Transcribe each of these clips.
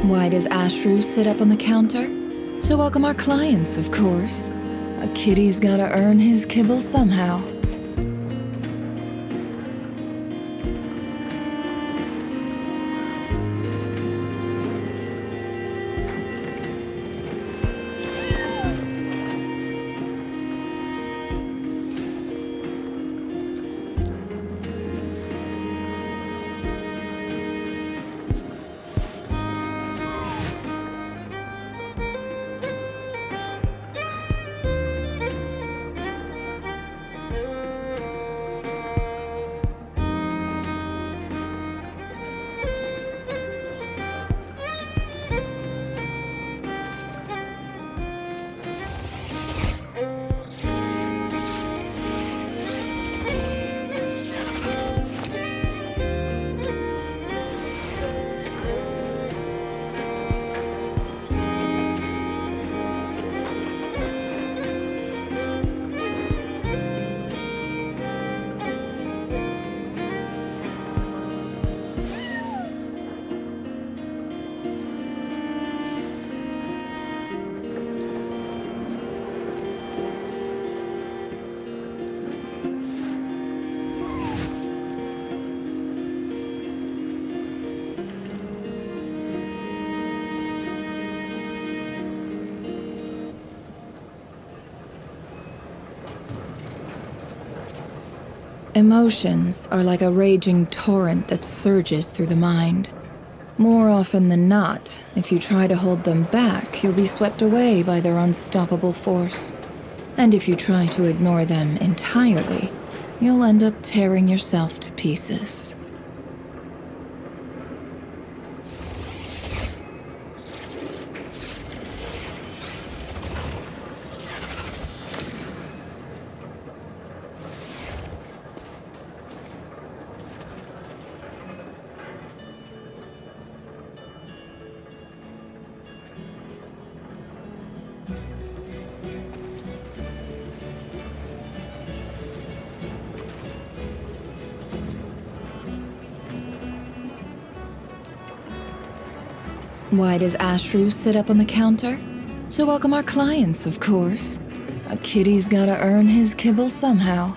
Why does Ashru sit up on the counter? To welcome our clients, of course. A kitty's gotta earn his kibble somehow. Emotions are like a raging torrent that surges through the mind. More often than not, if you try to hold them back, you'll be swept away by their unstoppable force. And if you try to ignore them entirely, you'll end up tearing yourself to pieces. Why does Ashru sit up on the counter? To welcome our clients, of course. A kitty's gotta earn his kibble somehow.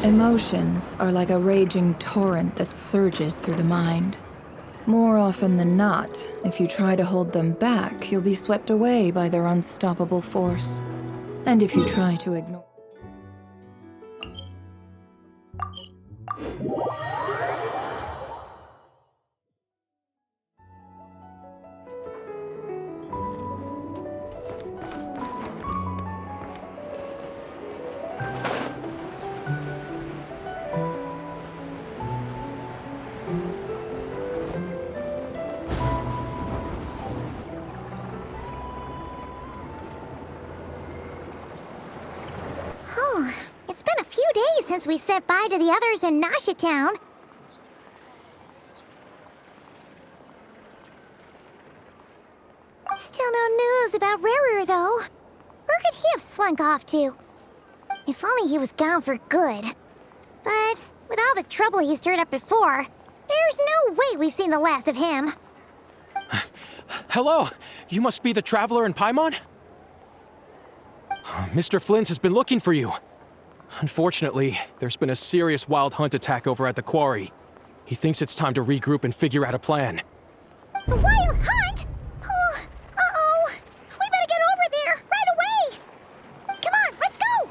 Emotions are like a raging torrent that surges through the mind. More often than not, if you try to hold them back, you'll be swept away by their unstoppable force. And if you try to ignore... Oh, it's been a few days since we said bye to the others in Nasha Town. Still no news about Rarer, though. Where could he have slunk off to? If only he was gone for good. But with all the trouble he stirred up before, there's no way we've seen the last of him. Hello! You must be the traveler in Paimon? Mr. Flynn has been looking for you. Unfortunately, there's been a serious wild hunt attack over at the quarry. He thinks it's time to regroup and figure out a plan. The wild hunt? Oh, uh-oh. We better get over there, right away! Come on, let's go!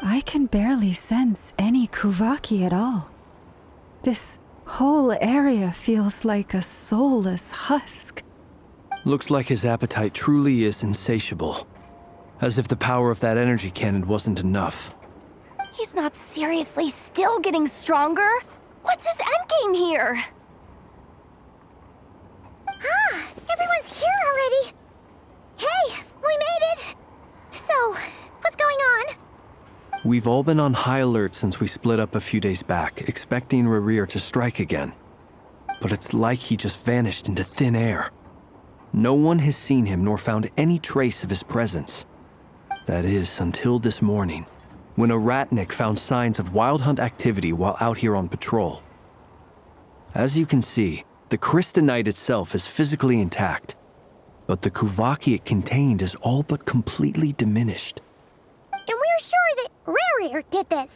I can barely sense any Kuvaki at all. This whole area feels like a soulless husk. Looks like his appetite truly is insatiable. As if the power of that energy cannon wasn't enough. He's not seriously still getting stronger? What's his endgame here? Ah, everyone's here already. Hey, we made it. So, what's going on? We've all been on high alert since we split up a few days back, expecting Rarir to strike again. But it's like he just vanished into thin air. No one has seen him nor found any trace of his presence. That is, until this morning, when a ratnik found signs of wild hunt activity while out here on patrol. As you can see, the Crystonite itself is physically intact, but the Kuvaki it contained is all but completely diminished. And we're sure that Rarir did this.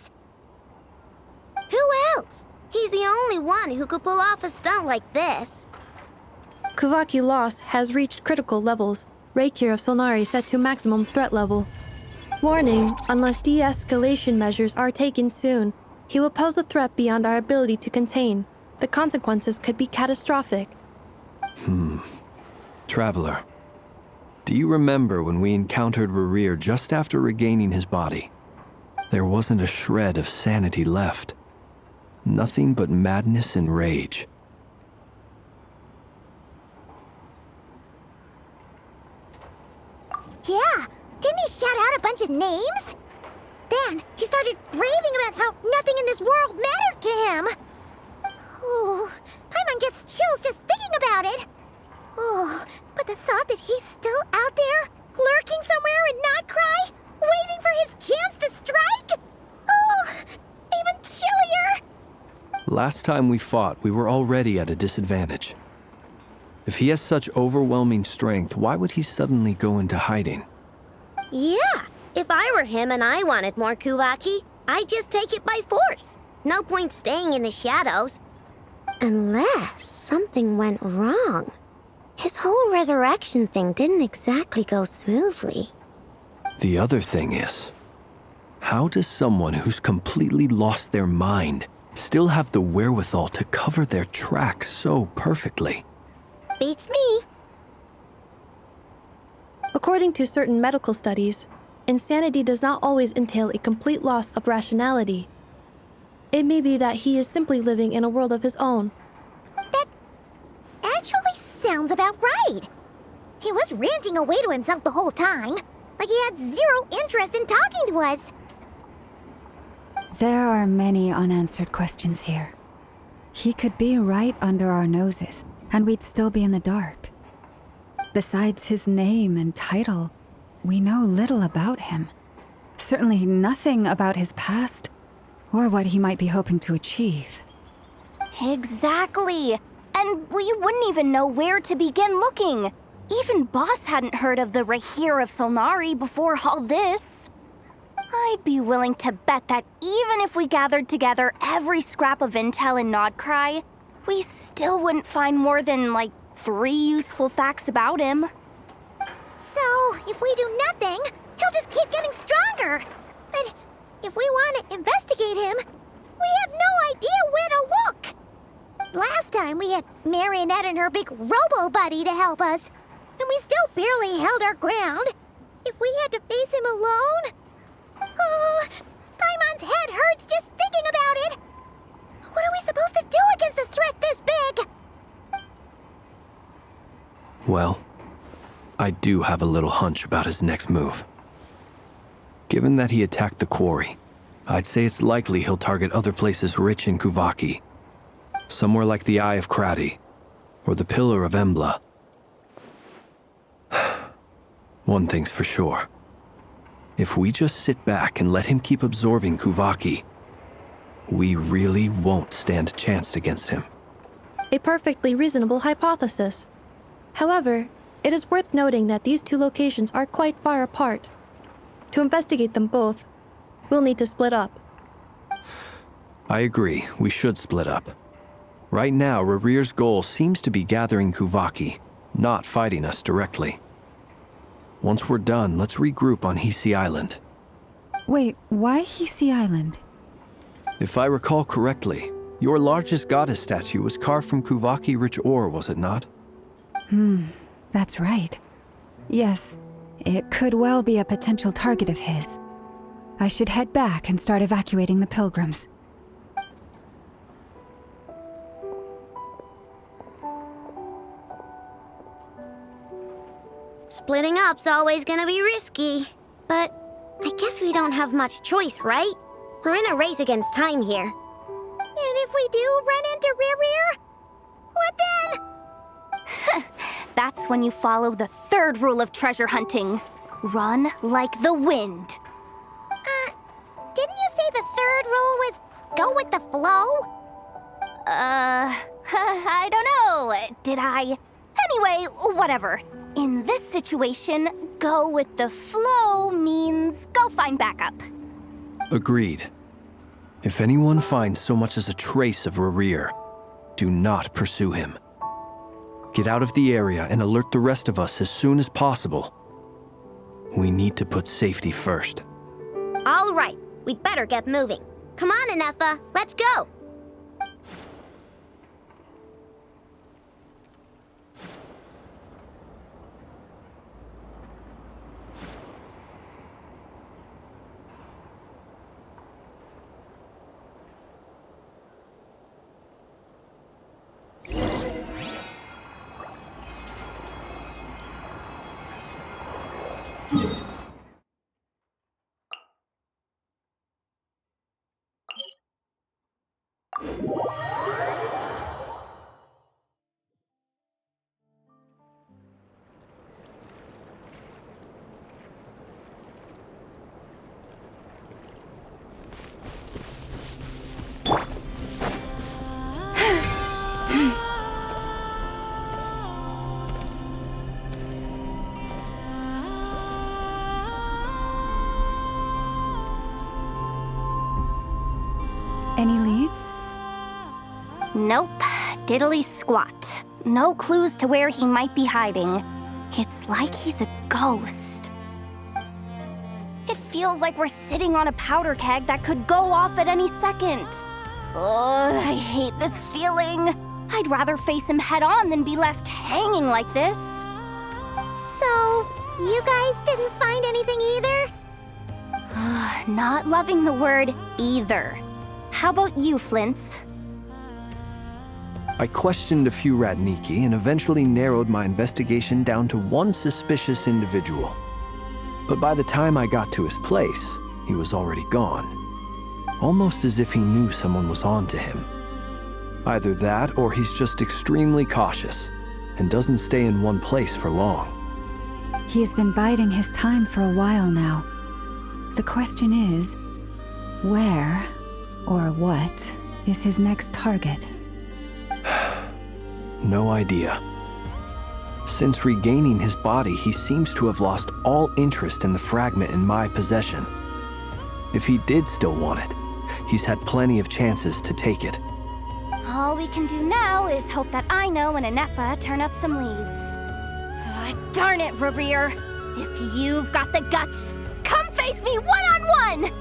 Who else? He's the only one who could pull off a stunt like this. Kuvaki loss has reached critical levels. Reikir of Solnari set to maximum threat level. Warning, unless de-escalation measures are taken soon, he will pose a threat beyond our ability to contain. The consequences could be catastrophic. Traveler, do you remember when we encountered Rarir just after regaining his body? There wasn't a shred of sanity left. Nothing but madness and rage. Yeah, didn't he shout out a bunch of names? Then he started raving about how nothing in this world mattered to him. Oh, Paimon gets chills just thinking about it. Oh, but the thought that he's still out there, lurking somewhere in nodkrai, waiting for his chance to strike? Oh, even chillier. Last time we fought, we were already at a disadvantage. If he has such overwhelming strength, why would he suddenly go into hiding? Yeah, if I were him and I wanted more Kuvaki, I'd just take it by force. No point staying in the shadows. Unless something went wrong. His whole resurrection thing didn't exactly go smoothly. The other thing is, how does someone who's completely lost their mind still have the wherewithal to cover their tracks so perfectly? Beats me. According to certain medical studies, insanity does not always entail a complete loss of rationality. It may be that he is simply living in a world of his own. That actually sounds about right. He was ranting away to himself the whole time, like he had zero interest in talking to us. There are many unanswered questions here. He could be right under our noses, and we'd still be in the dark. Besides his name and title, we know little about him. Certainly nothing about his past, or what he might be hoping to achieve. Exactly. And we wouldn't even know where to begin looking. Even Boss hadn't heard of the Rahir of Solnari before all this. I'd be willing to bet that even if we gathered together every scrap of intel in nodkrai, we still wouldn't find more than, like, 3 useful facts about him. So, if we do nothing, he'll just keep getting stronger. But if we want to investigate him, we have no idea where to look. Last time we had Marionette and her big robo-buddy to help us, and we still barely held our ground. If we had to face him alone... Oh, Paimon's head hurts just thinking about it. What are we supposed to do against a threat this big? Well, I do have a little hunch about his next move. Given that he attacked the quarry, I'd say it's likely he'll target other places rich in Kuvaki. Somewhere like the Eye of Krati, or the Pillar of Embla. One thing's for sure. If we just sit back and let him keep absorbing Kuvaki, we really won't stand a chance against him. A perfectly reasonable hypothesis. However, it is worth noting that these two locations are quite far apart. To investigate them both, we'll need to split up. I agree, we should split up. Right now, Rarir's goal seems to be gathering Kuvaki, not fighting us directly. Once we're done, let's regroup on Hisi Island. Wait, why Hisi Island? If I recall correctly, your largest goddess statue was carved from Kuvaki-rich ore, was it not? That's right. Yes, it could well be a potential target of his. I should head back and start evacuating the pilgrims. Splitting up's always gonna be risky. But I guess we don't have much choice, right? We're in a race against time here. And if we do run into Rarir, what then? That's when you follow the 3rd rule of treasure hunting. Run like the wind. Didn't you say the 3rd rule was go with the flow? I don't know. Did I? Anyway, whatever. In this situation, go with the flow means go find backup. Agreed. If anyone finds so much as a trace of Rarir, do not pursue him. Get out of the area and alert the rest of us as soon as possible. We need to put safety first. All right, we'd better get moving. Come on, Anefa, let's go. Any leads? Nope. Diddly squat. No clues to where he might be hiding. It's like he's a ghost. It feels like we're sitting on a powder keg that could go off at any second. Ugh, I hate this feeling. I'd rather face him head on than be left hanging like this. So, you guys didn't find anything either? Not loving the word either. How about you, Flints? I questioned a few Ratniki and eventually narrowed my investigation down to one suspicious individual. But by the time I got to his place, he was already gone. Almost as if he knew someone was on to him. Either that or he's just extremely cautious and doesn't stay in one place for long. He's been biding his time for a while now. The question is, where or what is his next target? No idea. Since regaining his body, he seems to have lost all interest in the fragment in my possession. If he did still want it, he's had plenty of chances to take it. All we can do now is hope that Aino and Anefa turn up some leads. Darn it, Rarir. If you've got the guts, come face me one-on-one!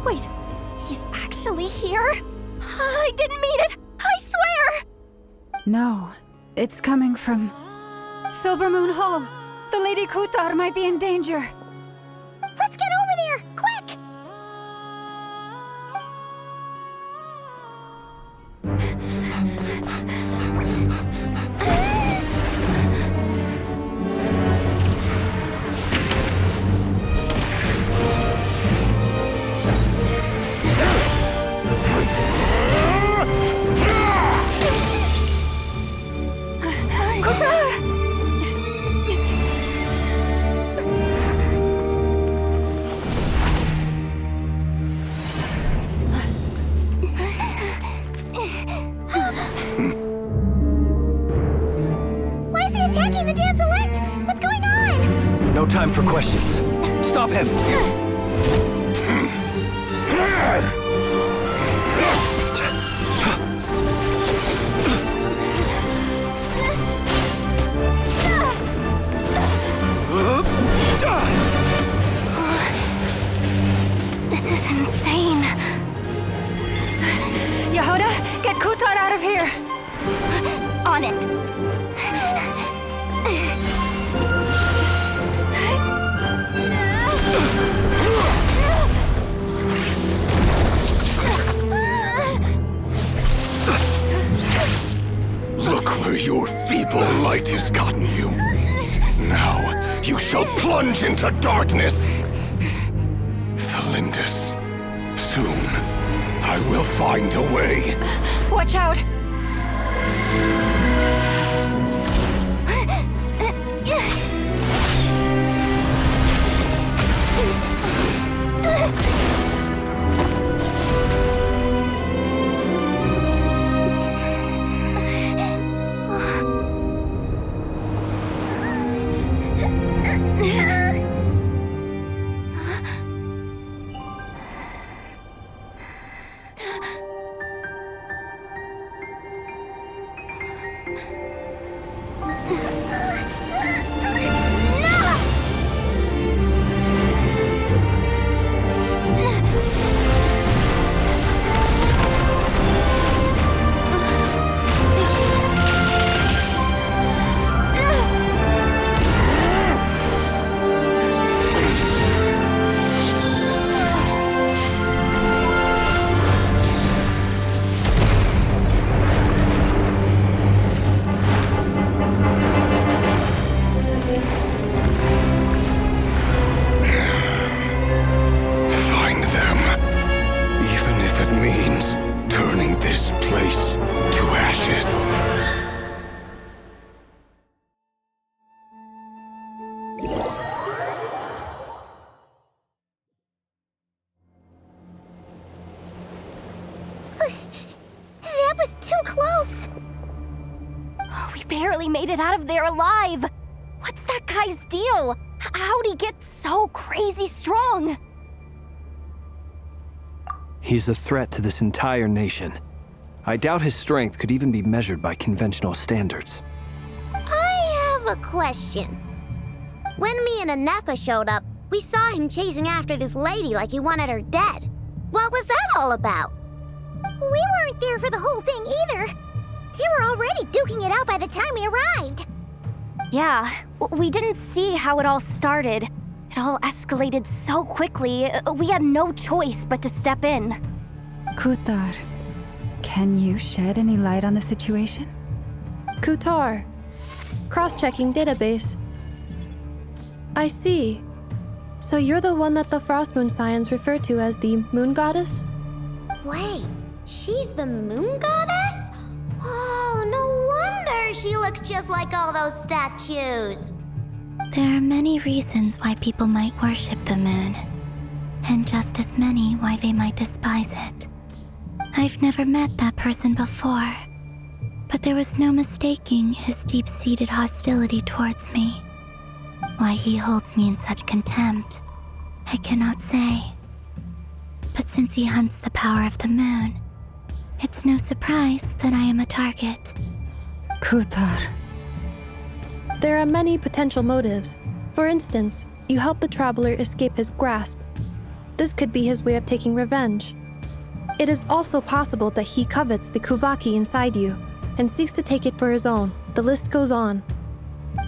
Wait, he's actually here? I didn't mean it, I swear! No, it's coming from Silver Moon Hall. The Lady Kutar might be in danger. Let's get over there, quick! Why is he attacking the damn select? What's going on? No time for questions. Stop him! This is insane. Yehuda, get Kutar out of here! On it. Look where your feeble light has gotten you. Now you shall plunge into darkness. Felindus, soon I will find a way. Watch out! made it out of there alive. What's that guy's deal? How'd he get so crazy strong? He's a threat to this entire nation. I doubt his strength could even be measured by conventional standards. I have a question. When me and Anefa showed up, we saw him chasing after this lady like he wanted her dead. What was that all about? We weren't there for the whole thing either. They were already duking it out by the time we arrived. Yeah, we didn't see how it all started. It all escalated so quickly, we had no choice but to step in. Kutar, can you shed any light on the situation? Kutar. Cross-checking database. I see. So you're the one that the Frost Moon Scions refer to as the Moon Goddess? Wait, she's the moon goddess? Oh, no wonder she looks just like all those statues. There are many reasons why people might worship the moon, and just as many why they might despise it. I've never met that person before, but there was no mistaking his deep-seated hostility towards me. Why he holds me in such contempt, I cannot say. But since he hunts the power of the moon, it's no surprise that I am a target. Kutar. There are many potential motives. For instance, you help the traveler escape his grasp. This could be his way of taking revenge. It is also possible that he covets the Kuvaki inside you and seeks to take it for his own. The list goes on.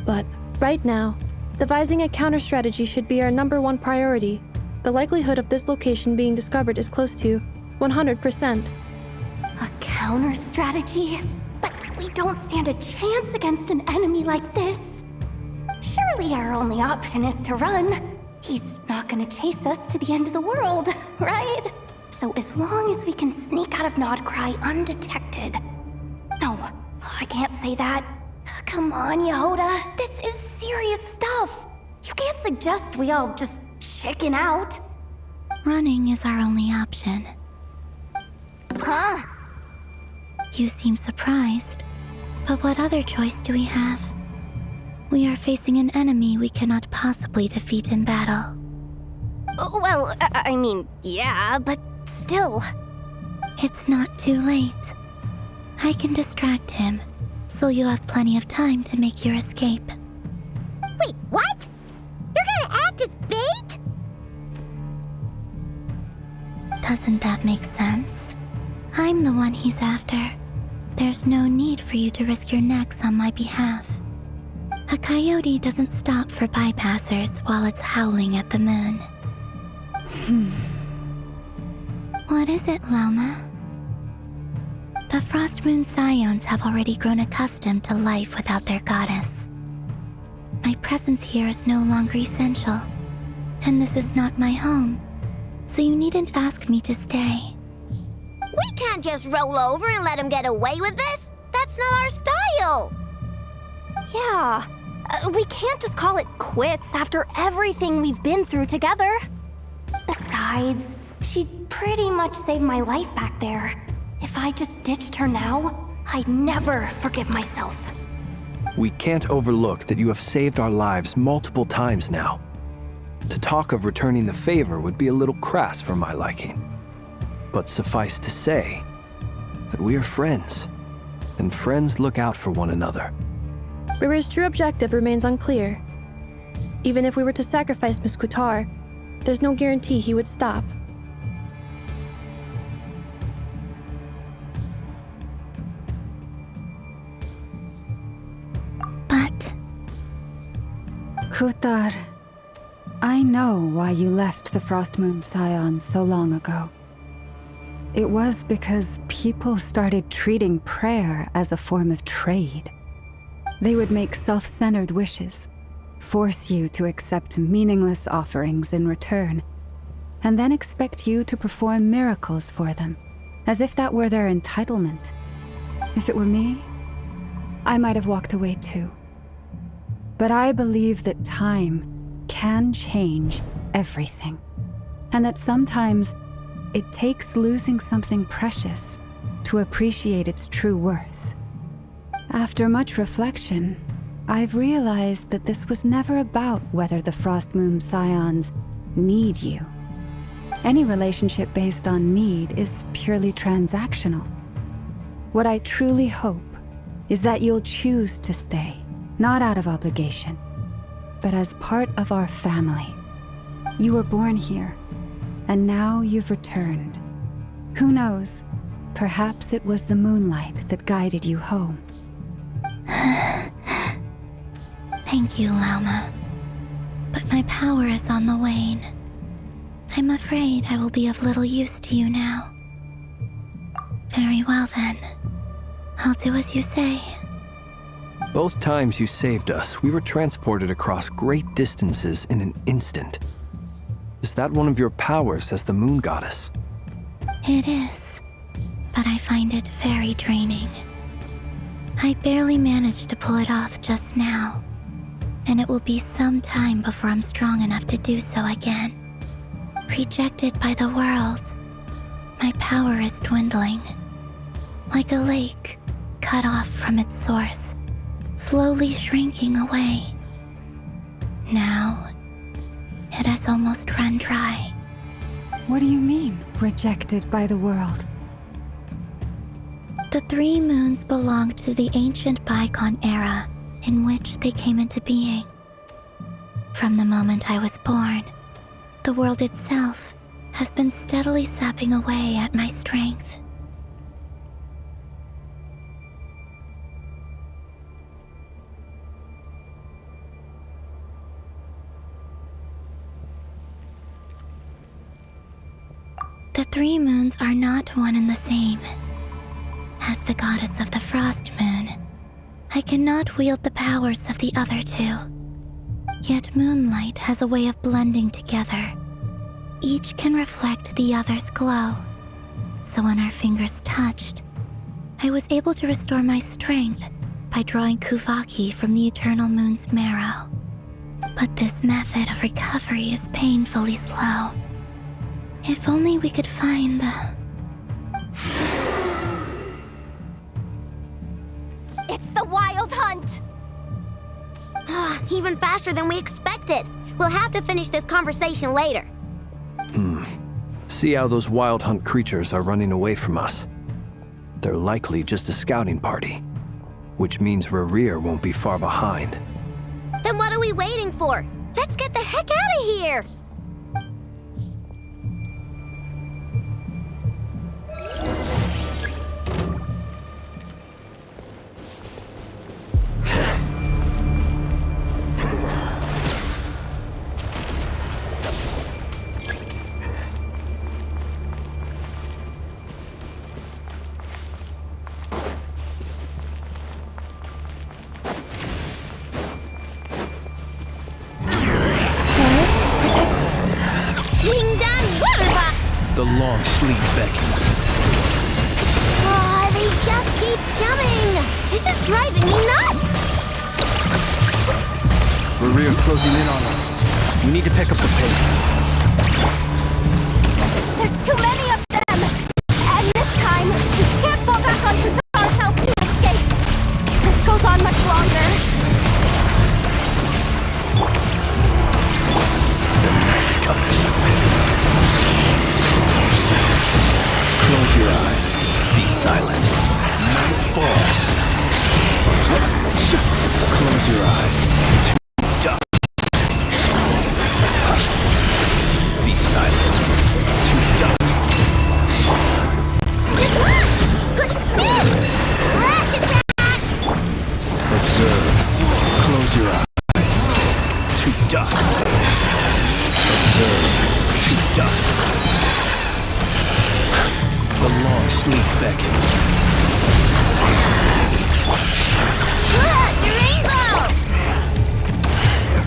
But right now, devising a counter-strategy should be our #1 priority. The likelihood of this location being discovered is close to 100%. A counter-strategy? But we don't stand a chance against an enemy like this. Surely our only option is to run. He's not gonna chase us to the end of the world, right? So as long as we can sneak out of Nodkrai undetected. No, I can't say that. Come on, Yehoda, this is serious stuff. You can't suggest we all just chicken out. Running is our only option. Huh? You seem surprised, but what other choice do we have? We are facing an enemy we cannot possibly defeat in battle. Well, I mean, yeah, but still. It's not too late. I can distract him, so you'll have plenty of time to make your escape. Wait, what? You're gonna act as bait? Doesn't that make sense? I'm the one he's after. There's no need for you to risk your necks on my behalf. A coyote doesn't stop for bypassers while it's howling at the moon. What is it, Loma? The Frost Moon Scions have already grown accustomed to life without their goddess. My presence here is no longer essential, and this is not my home, so you needn't ask me to stay. We can't just roll over and let him get away with this. That's not our style. Yeah, we can't just call it quits after everything we've been through together. Besides, she pretty much saved my life back there. If I just ditched her now, I'd never forgive myself. We can't overlook that you have saved our lives multiple times now. To talk of returning the favor would be a little crass for my liking. But suffice to say that we are friends, and friends look out for one another. River's true objective remains unclear. Even if we were to sacrifice Miss Kutar, there's no guarantee he would stop. But Kutar, I know why you left the Frost Moon Scions so long ago. It was because people started treating prayer as a form of trade. They would make self-centered wishes, force you to accept meaningless offerings in return, and then expect you to perform miracles for them, as if that were their entitlement. If it were me, I might have walked away too. But I believe that time can change everything, and that sometimes it takes losing something precious to appreciate its true worth. After much reflection, I've realized that this was never about whether the Frost Moon Scions need you. Any relationship based on need is purely transactional. What I truly hope is that you'll choose to stay, not out of obligation, but as part of our family. You were born here, and now you've returned. Who knows? Perhaps it was the moonlight that guided you home. Thank you, Lauma. But my power is on the wane. I'm afraid I will be of little use to you now. Very well then. I'll do as you say. Both times you saved us, we were transported across great distances in an instant. Is that one of your powers as the moon goddess? It is, but I find it very draining. I barely managed to pull it off just now, and it will be some time before I'm strong enough to do so again. Rejected by the world, my power is dwindling. Like a lake cut off from its source, slowly shrinking away. Now, it has almost run dry. What do you mean, rejected by the world? The 3 moons belonged to the ancient bygone era in which they came into being. From the moment I was born, the world itself has been steadily sapping away at my strength. The 3 moons are not one and the same. As the goddess of the Frost Moon, I cannot wield the powers of the other 2. Yet moonlight has a way of blending together. Each can reflect the other's glow. So when our fingers touched, I was able to restore my strength by drawing Kuvaki from the eternal moon's marrow. But this method of recovery is painfully slow. If only we could find the... It's the Wild Hunt! Even faster than we expected. We'll have to finish this conversation later. See how those Wild Hunt creatures are running away from us. They're likely just a scouting party, which means Rerir won't be far behind. Then what are we waiting for? Let's get the heck out of here! The long sleep beckons. They just keep coming! This is driving me nuts! Rerir's closing in on us. We need to pick up the pace. There's too many of them! And this time, we can't fall back on Kutar's help to escape! This goes on much longer. Close your eyes. Be silent. Night falls. Close your eyes. To dusk. Be silent. To dust. Flash attack! Observe. Close your eyes. To dust. Observe. To dust. The long sleep beckons. Look, the rainbow!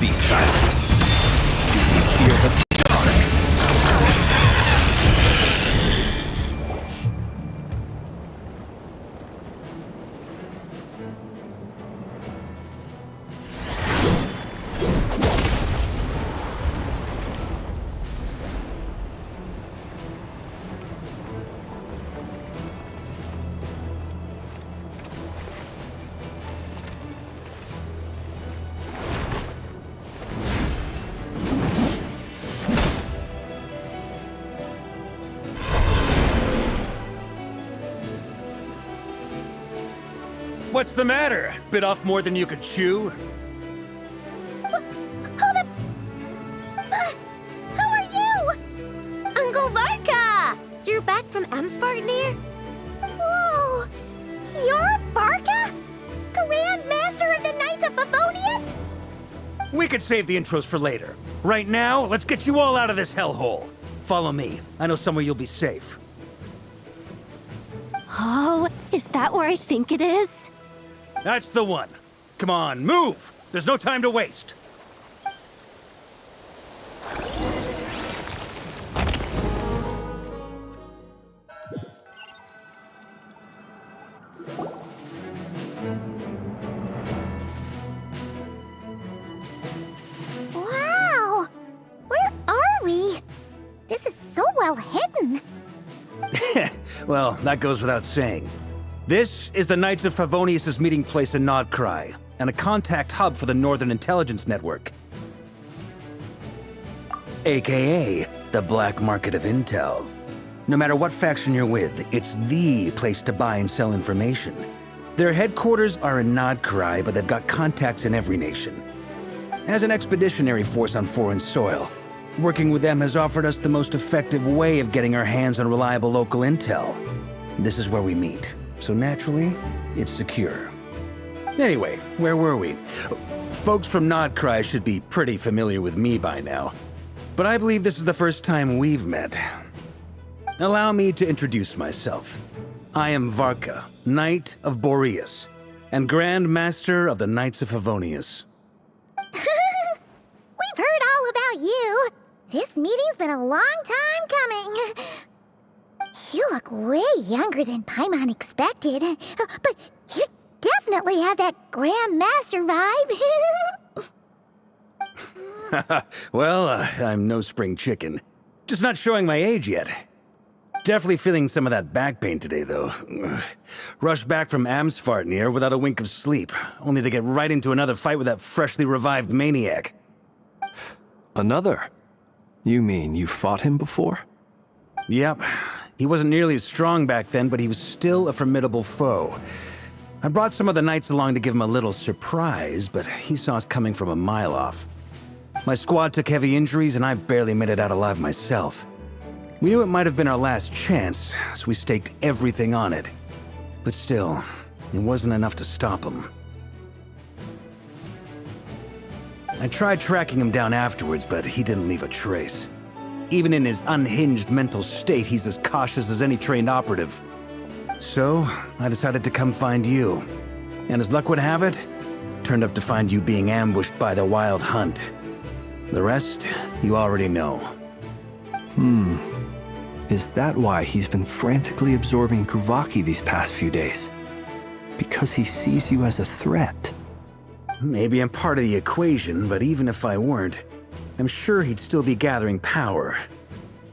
Be silent. Do you fear the dark? What's the matter? Bit off more than you could chew? Hold up! Who are you? Uncle Varka! You're back from Amspartnir? Whoa! You're Barca? Grand Master of the Knights of Favonius? We could save the intros for later. Right now, let's get you all out of this hellhole. Follow me. I know somewhere you'll be safe. Oh, is that where I think it is? That's the one. Come on, move! There's no time to waste. Wow! Where are we? This is so well hidden. Well, that goes without saying. This is the Knights of Favonius' meeting place in Nodkrai, and a contact hub for the Northern Intelligence Network. AKA, the black market of intel. No matter what faction you're with, it's the place to buy and sell information. Their headquarters are in Nodkrai, but they've got contacts in every nation. As an expeditionary force on foreign soil, working with them has offered us the most effective way of getting our hands on reliable local intel. This is where we meet, so naturally, it's secure. Anyway, where were we? Folks from Nodkrai should be pretty familiar with me by now, but I believe this is the first time we've met. Allow me to introduce myself. I am Varka, Knight of Boreas, and Grand Master of the Knights of Favonius. We've heard all about you. This meeting's been a long time coming. You look way younger than Paimon expected, but you definitely have that Grand Master vibe. Well, I'm no spring chicken. Just not showing my age yet. Definitely feeling some of that back pain today, though. Rushed back from Amsfartnir without a wink of sleep, only to get right into another fight with that freshly revived maniac. Another? You mean you fought him before? Yep. He wasn't nearly as strong back then, but he was still a formidable foe. I brought some of the knights along to give him a little surprise, but he saw us coming from a mile off. My squad took heavy injuries, and I barely made it out alive myself. We knew it might have been our last chance, so we staked everything on it. But still, it wasn't enough to stop him. I tried tracking him down afterwards, but he didn't leave a trace. Even in his unhinged mental state, he's as cautious as any trained operative. So, I decided to come find you. And as luck would have it, turned up to find you being ambushed by the Wild Hunt. The rest, you already know. Is that why he's been frantically absorbing Kuvaki these past few days? Because he sees you as a threat? Maybe I'm part of the equation, but even if I weren't, I'm sure he'd still be gathering power.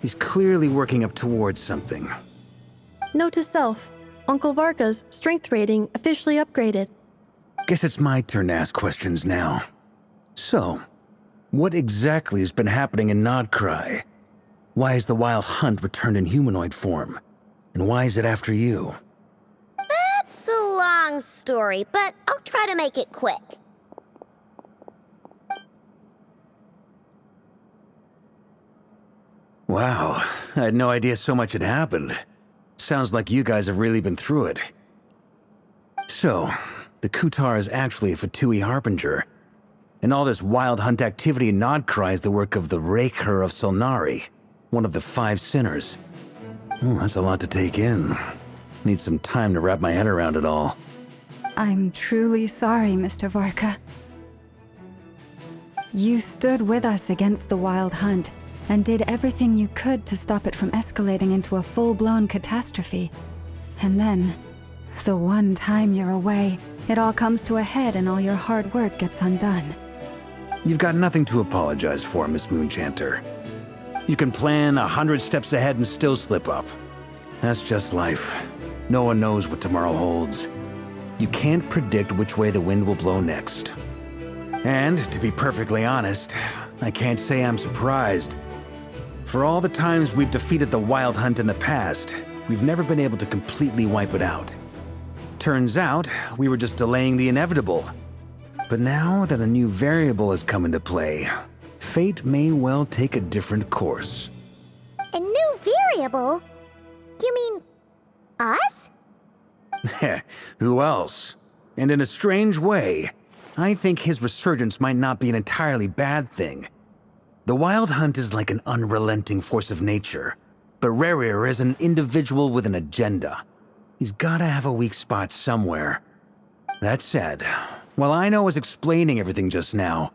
He's clearly working up towards something. Note to self, Uncle Varka's strength rating officially upgraded. Guess it's my turn to ask questions now. So, what exactly has been happening in Nodkrai? Why has the Wild Hunt returned in humanoid form? And why is it after you? That's a long story, but I'll try to make it quick. Wow, I had no idea so much had happened. Sounds like you guys have really been through it. So, the Kutar is actually a Fatui Harbinger. And all this Wild Hunt activity in Nodkrai is the work of the Raker of Solnari, one of the 5 sinners. That's a lot to take in. Need some time to wrap my head around it all. I'm truly sorry, Mr. Varka. You stood with us against the Wild Hunt, and did everything you could to stop it from escalating into a full-blown catastrophe. And then, the one time you're away, it all comes to a head and all your hard work gets undone. You've got nothing to apologize for, Miss Moonchanter. You can plan 100 steps ahead and still slip up. That's just life. No one knows what tomorrow holds. You can't predict which way the wind will blow next. And, to be perfectly honest, I can't say I'm surprised. For all the times we've defeated the Wild Hunt in the past, we've never been able to completely wipe it out. Turns out, we were just delaying the inevitable. But now that a new variable has come into play, fate may well take a different course. A new variable? You mean us? Who else? And in a strange way, I think his resurgence might not be an entirely bad thing. The Wild Hunt is like an unrelenting force of nature, but Rerir is an individual with an agenda. He's gotta have a weak spot somewhere. That said, while I was explaining everything just now,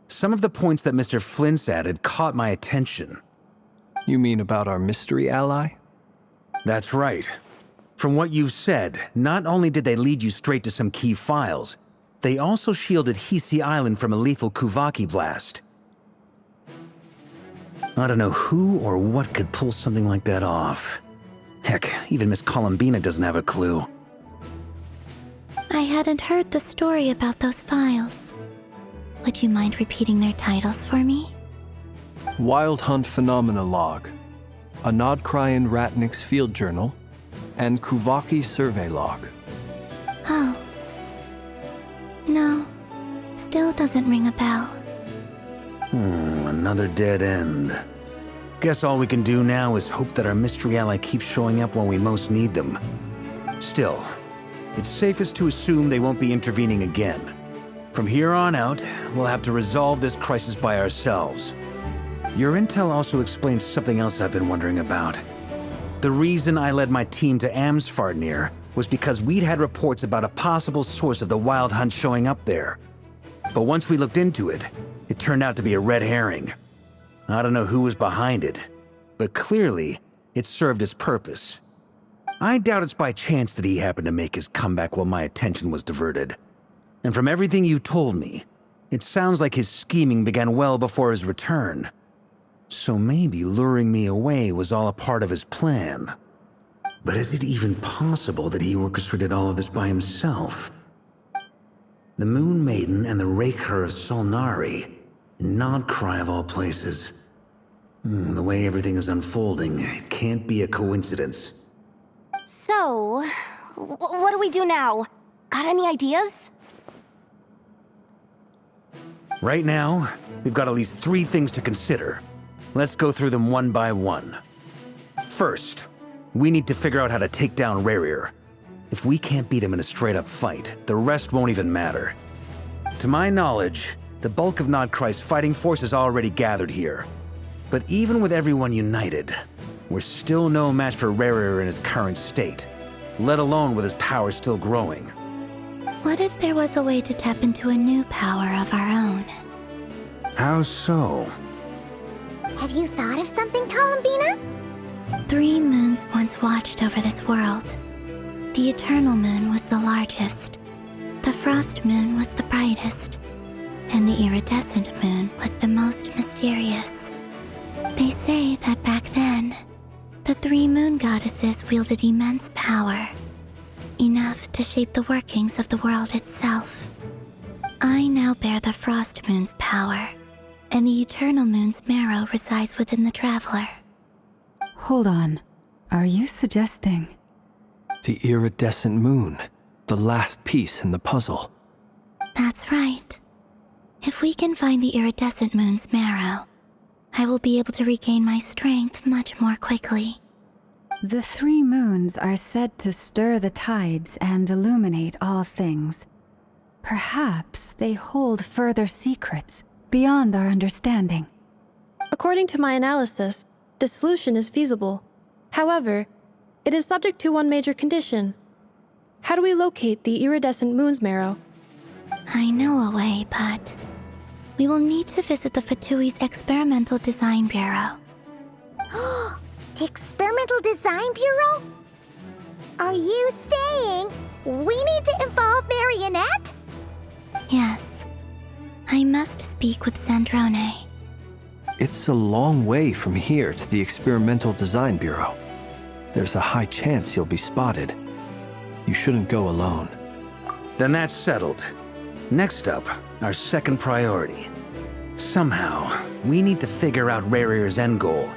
some of the points that Mr. Flint's added caught my attention. You mean about our mystery ally? That's right. From what you've said, not only did they lead you straight to some key files, they also shielded Hisi Island from a lethal Kuvaki blast. I don't know who or what could pull something like that off. Heck, even Miss Columbina doesn't have a clue. I hadn't heard the story about those files. Would you mind repeating their titles for me? Wild Hunt Phenomena Log, a nodkrai and Ratnik's Field Journal, and Kuvaki Survey Log. Oh. No. Still doesn't ring a bell. Another dead end. Guess all we can do now is hope that our mystery ally keeps showing up when we most need them. Still, it's safest to assume they won't be intervening again. From here on out, we'll have to resolve this crisis by ourselves. Your intel also explains something else I've been wondering about. The reason I led my team to Amsfarnir was because we'd had reports about a possible source of the Wild Hunt showing up there. But once we looked into it, it turned out to be a red herring. I don't know who was behind it, but clearly, it served its purpose. I doubt it's by chance that he happened to make his comeback while my attention was diverted. And from everything you told me, it sounds like his scheming began well before his return. So maybe luring me away was all a part of his plan. But is it even possible that he orchestrated all of this by himself? The Moon Maiden and the Raker of Solnari, nodkrai of all places. The way everything is unfolding, it can't be a coincidence. So, what do we do now? Got any ideas? Right now, we've got at least 3 things to consider. Let's go through them one by one. First, we need to figure out how to take down Rerir. If we can't beat him in a straight-up fight, the rest won't even matter. To my knowledge, the bulk of nodkrai's fighting force is already gathered here. But even with everyone united, we're still no match for Rerir in his current state, let alone with his power still growing. What if there was a way to tap into a new power of our own? How so? Have you thought of something, Columbina? 3 moons once watched over this world. The Eternal Moon was the largest. The Frost Moon was the brightest. And the Iridescent Moon was the most mysterious. They say that back then, the 3 moon goddesses wielded immense power. Enough to shape the workings of the world itself. I now bear the Frost Moon's power, and the Eternal Moon's marrow resides within the Traveler. Hold on. Are you suggesting? The iridescent moon, the last piece in the puzzle. That's right. If we can find the Iridescent Moon's marrow, I will be able to regain my strength much more quickly. The 3 moons are said to stir the tides and illuminate all things. Perhaps they hold further secrets beyond our understanding. According to my analysis, the solution is feasible. However, it is subject to one major condition. How do we locate the Iridescent Moon's marrow? I know a way, but we will need to visit the Fatui's Experimental Design Bureau. The Experimental Design Bureau? Are you saying we need to involve Marionette? Yes. I must speak with Sandrone. It's a long way from here to the Experimental Design Bureau. There's a high chance you'll be spotted. You shouldn't go alone. Then that's settled. Next up, our second priority. Somehow, we need to figure out Rerir's end goal.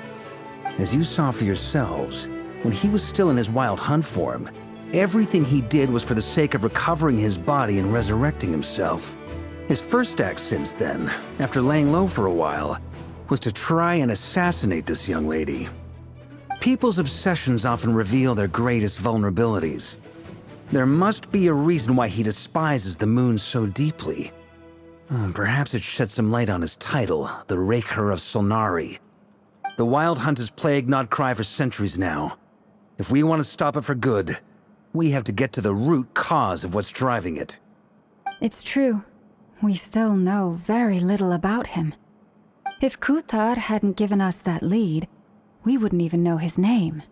As you saw for yourselves, when he was still in his Wild Hunt form, Everything he did was for the sake of recovering his body and resurrecting himself. His first act since then, after laying low for a while, was to try and assassinate this young lady. People's obsessions often reveal their greatest vulnerabilities. There must be a reason why he despises the moon so deeply. Perhaps it sheds some light on his title, the Raker of Solnari. The Wild Hunt has plagued nodkrai for centuries now. If we want to stop it for good, we have to get to the root cause of what's driving it. It's true. We still know very little about him. If Kuthar hadn't given us that lead, we wouldn't even know his name.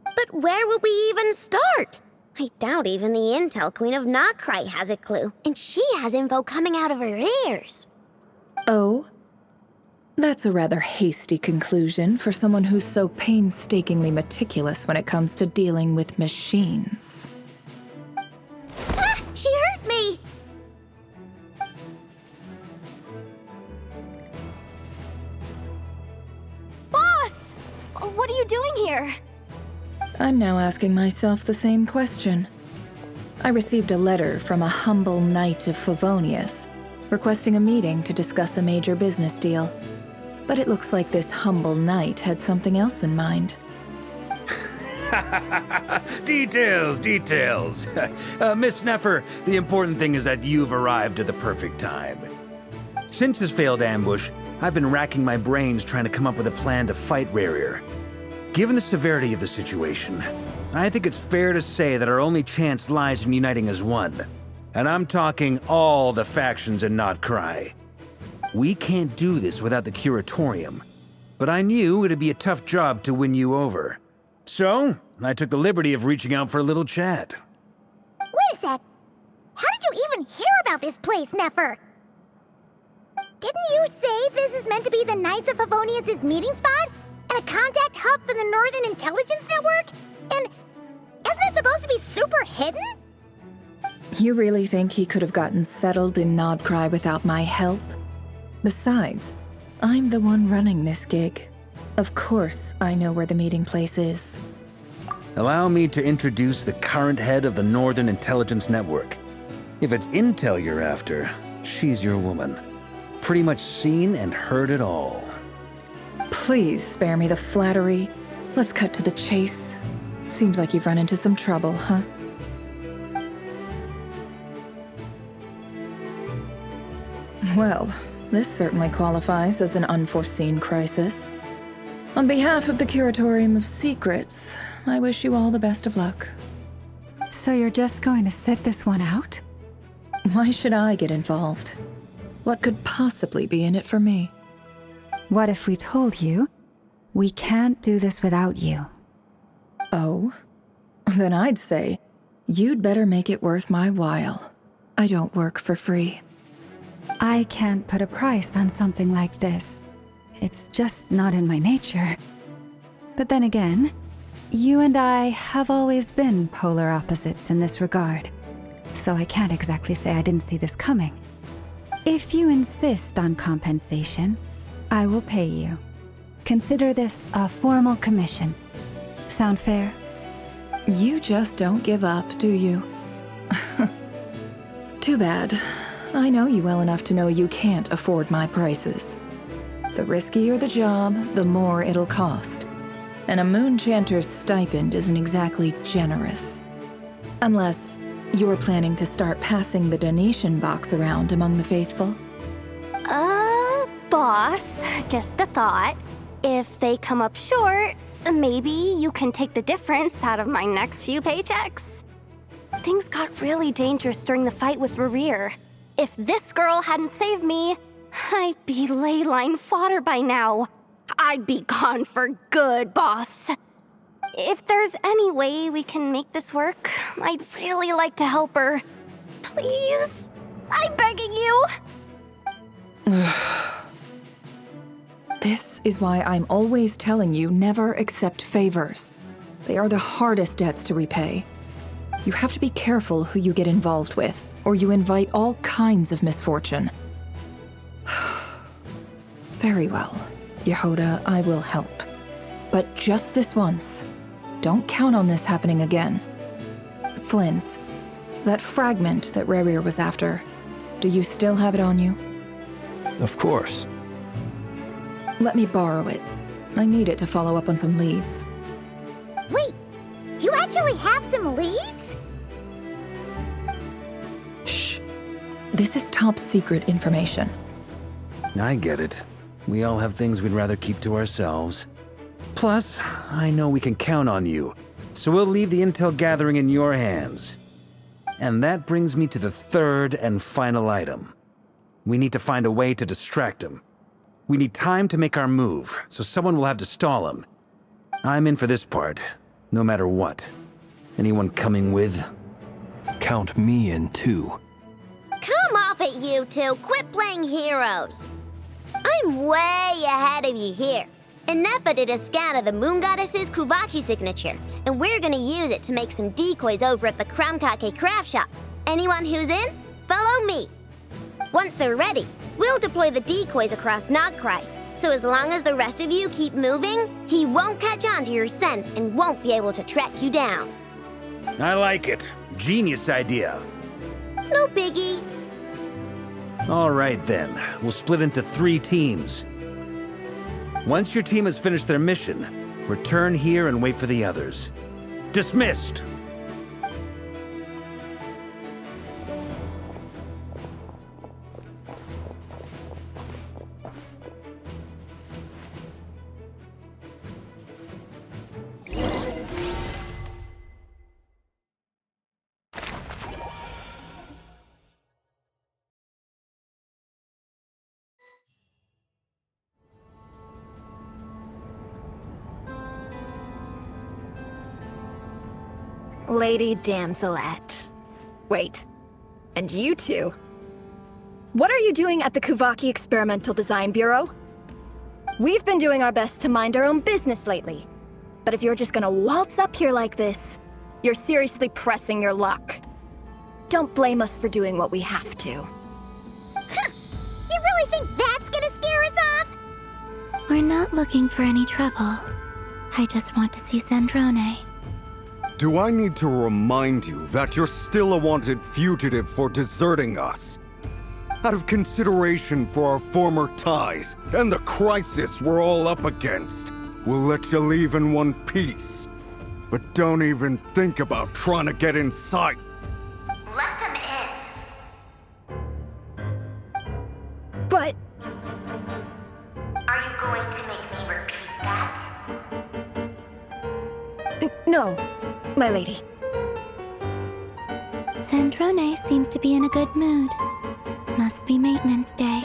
But where would we even start? I doubt even the Intel Queen of nodkrai has a clue, and she has info coming out of her ears. Oh? That's a rather hasty conclusion for someone who's so painstakingly meticulous when it comes to dealing with machines. Ah! She hurt me! Boss! What are you doing here? I'm now asking myself the same question. I received a letter from a humble knight of Favonius, requesting a meeting to discuss a major business deal. But it looks like this humble knight had something else in mind. Details, details. Miss Neffer, the important thing is that you've arrived at the perfect time. Since his failed ambush, I've been racking my brains trying to come up with a plan to fight Rerir. Given the severity of the situation, I think it's fair to say that our only chance lies in uniting as one. And I'm talking all the factions in nodkrai. We can't do this without the Curatorium, but I knew it'd be a tough job to win you over. So, I took the liberty of reaching out for a little chat. Wait a sec. How did you even hear about this place, Neffer? Didn't you say this is meant to be the Knights of Favonius' meeting spot? And a contact hub for the Northern Intelligence Network? And isn't it supposed to be super hidden? You really think he could have gotten settled in nodkrai without my help? Besides, I'm the one running this gig. Of course I know where the meeting place is. Allow me to introduce the current head of the Northern Intelligence Network. If it's intel you're after, she's your woman. Pretty much seen and heard it all. Please spare me the flattery. Let's cut to the chase. Seems like you've run into some trouble, huh? Well, this certainly qualifies as an unforeseen crisis. On behalf of the Curatorium of Secrets, I wish you all the best of luck. So you're just going to sit this one out? Why should I get involved? What could possibly be in it for me? What if we told you we can't do this without you? Oh? Then I'd say, you'd better make it worth my while. I don't work for free. I can't put a price on something like this. It's just not in my nature. But then again, you and I have always been polar opposites in this regard, so I can't exactly say I didn't see this coming. If you insist on compensation, I will pay you. Consider this a formal commission. Sound fair? You just don't give up, do you? Too bad. I know you well enough to know you can't afford my prices. The riskier the job, the more it'll cost. And a Moonchanter's stipend isn't exactly generous. Unless you're planning to start passing the donation box around among the faithful. Boss, just a thought. If they come up short, maybe you can take the difference out of my next few paychecks. Things got really dangerous during the fight with Rerir. If this girl hadn't saved me, I'd be leyline fodder by now. I'd be gone for good, boss. If there's any way we can make this work, I'd really like to help her. Please? I'm begging you. This is why I'm always telling you never accept favors. They are the hardest debts to repay. You have to be careful who you get involved with, or you invite all kinds of misfortune. Very well, Yehoda, I will help. But just this once. Don't count on this happening again. Flynn's. That fragment that Rerir was after. Do you still have it on you? Of course. Let me borrow it. I need it to follow up on some leads. Wait, you actually have some leads? Shh. This is top secret information. I get it. We all have things we'd rather keep to ourselves. Plus, I know we can count on you, so we'll leave the intel gathering in your hands. And that brings me to the third and final item. We need to find a way to distract him. We need time to make our move, so someone will have to stall him. I'm in for this part, no matter what. Anyone coming with? Count me in too. Come off it, you two. Quit playing heroes. I'm way ahead of you here. Ineppa did a scan of the Moon Goddess's Kuvaki signature, and we're gonna use it to make some decoys over at the Krumkake craft shop. Anyone who's in, follow me. Once they're ready, we'll deploy the decoys across nodkrai, so as long as the rest of you keep moving, he won't catch on to your scent and won't be able to track you down. I like it. Genius idea. No biggie. All right then, we'll split into 3 teams. Once your team has finished their mission, return here and wait for the others. Dismissed! Lady Damselette. Wait, and you two? What are you doing at the Kuvaki Experimental Design Bureau? We've been doing our best to mind our own business lately. But if you're just gonna waltz up here like this, you're seriously pressing your luck. Don't blame us for doing what we have to. Huh. You really think that's gonna scare us off? We're not looking for any trouble. I just want to see Zandrone. Do I need to remind you that you're still a wanted fugitive for deserting us? Out of consideration for our former ties and the crisis we're all up against, we'll let you leave in one piece. But don't even think about trying to get inside. Let them in. But... Are you going to make me repeat that? no, my lady. Zandrone seems to be in a good mood. Must be maintenance day.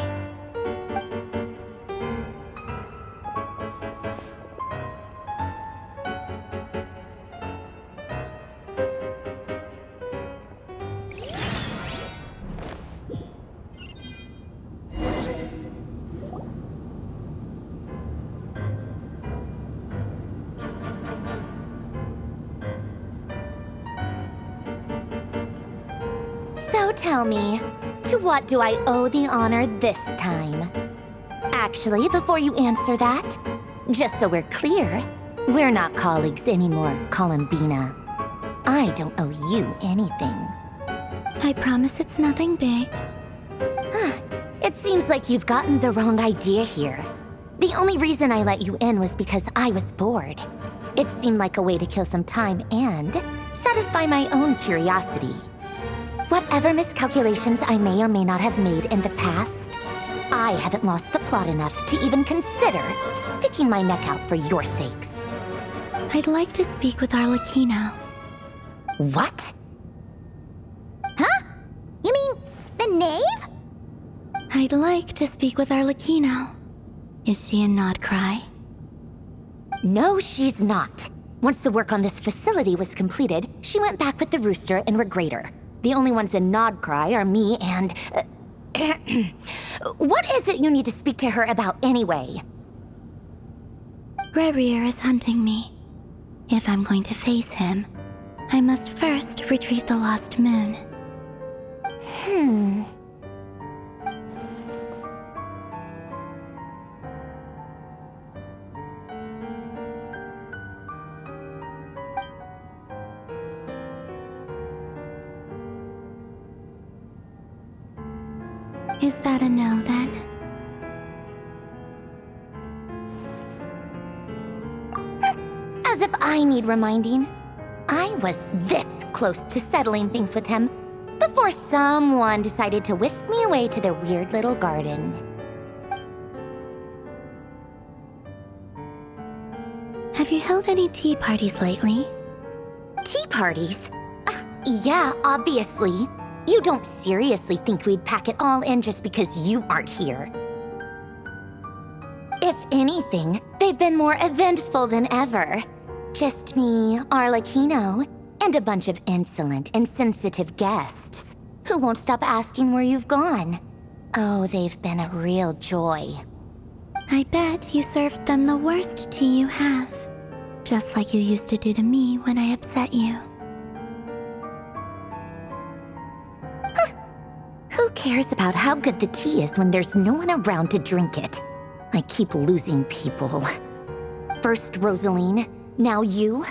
So tell me, to what do I owe the honor this time? Actually, before you answer that, just so we're clear, we're not colleagues anymore, Columbina. I don't owe you anything. I promise it's nothing big. It seems like you've gotten the wrong idea here. The only reason I let you in was because I was bored. It seemed like a way to kill some time and satisfy my own curiosity. Whatever miscalculations I may or may not have made in the past, I haven't lost the plot enough to even consider sticking my neck out for your sakes. I'd like to speak with Arlecchino. What? Huh? You mean the knave? I'd like to speak with Arlecchino. Is she in nodkrai? No, she's not. Once the work on this facility was completed, she went back with the rooster and Regrator. The only ones in nodkrai are me and... What is it you need to speak to her about anyway? Rerir is hunting me. If I'm going to face him, I must first retrieve the lost moon. Is that a no, then? As if I need reminding. I was this close to settling things with him before someone decided to whisk me away to their weird little garden. Have you held any tea parties lately? Tea parties? Yeah, obviously. You don't seriously think we'd pack it all in just because you aren't here. If anything, they've been more eventful than ever. Just me, Arlecchino, and a bunch of insolent, insensitive guests who won't stop asking where you've gone. Oh, they've been a real joy. I bet you served them the worst tea you have. Just like you used to do to me when I upset you. Who cares about how good the tea is when there's no one around to drink it? I keep losing people. First Rosaline, now you.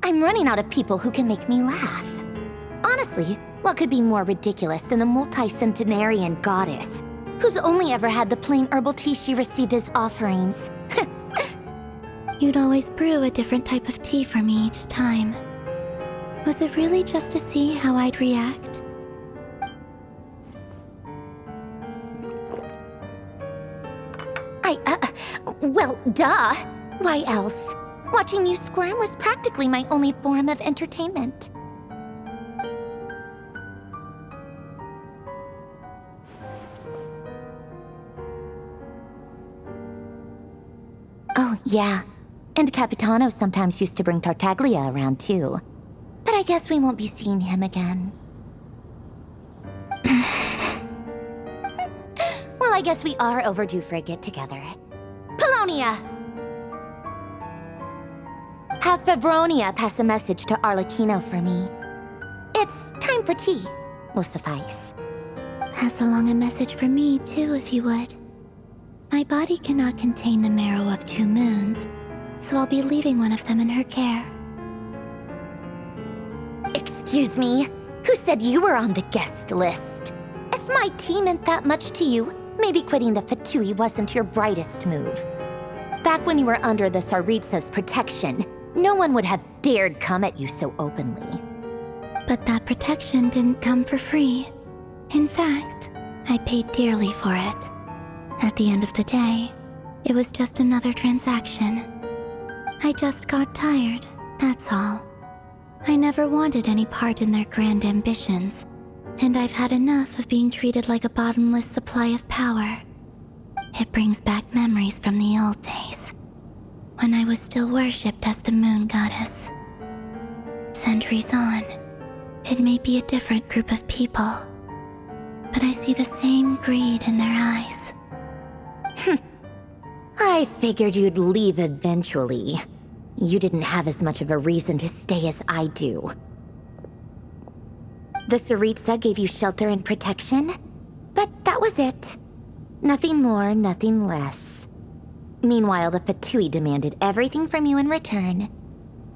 I'm running out of people who can make me laugh. Honestly, what could be more ridiculous than the multi-centenarian goddess, who's only ever had the plain herbal tea she received as offerings? You'd always brew a different type of tea for me each time. Was it really just to see how I'd react? Well, duh. Why else? Watching you squirm was practically my only form of entertainment. Oh, yeah. And Capitano sometimes used to bring Tartaglia around, too. But I guess we won't be seeing him again. Well, I guess we are overdue for a get-together. Polonia! Have Favronia pass a message to Arlecchino for me. It's time for tea. Will suffice. Pass along a message for me, too, if you would. My body cannot contain the marrow of 2 moons, so I'll be leaving one of them in her care. Excuse me? Who said you were on the guest list? If my tea meant that much to you, maybe quitting the Fatui wasn't your brightest move. Back when you were under the Tsaritsa's protection, no one would have dared come at you so openly. But that protection didn't come for free. In fact, I paid dearly for it. At the end of the day, it was just another transaction. I just got tired, that's all. I never wanted any part in their grand ambitions, and I've had enough of being treated like a bottomless supply of power. It brings back memories from the old days, when I was still worshipped as the moon goddess. Centuries on, it may be a different group of people, but I see the same greed in their eyes. I figured you'd leave eventually. You didn't have as much of a reason to stay as I do. The Tsaritsa gave you shelter and protection, but that was it. Nothing more, nothing less. Meanwhile, the Fatui demanded everything from you in return,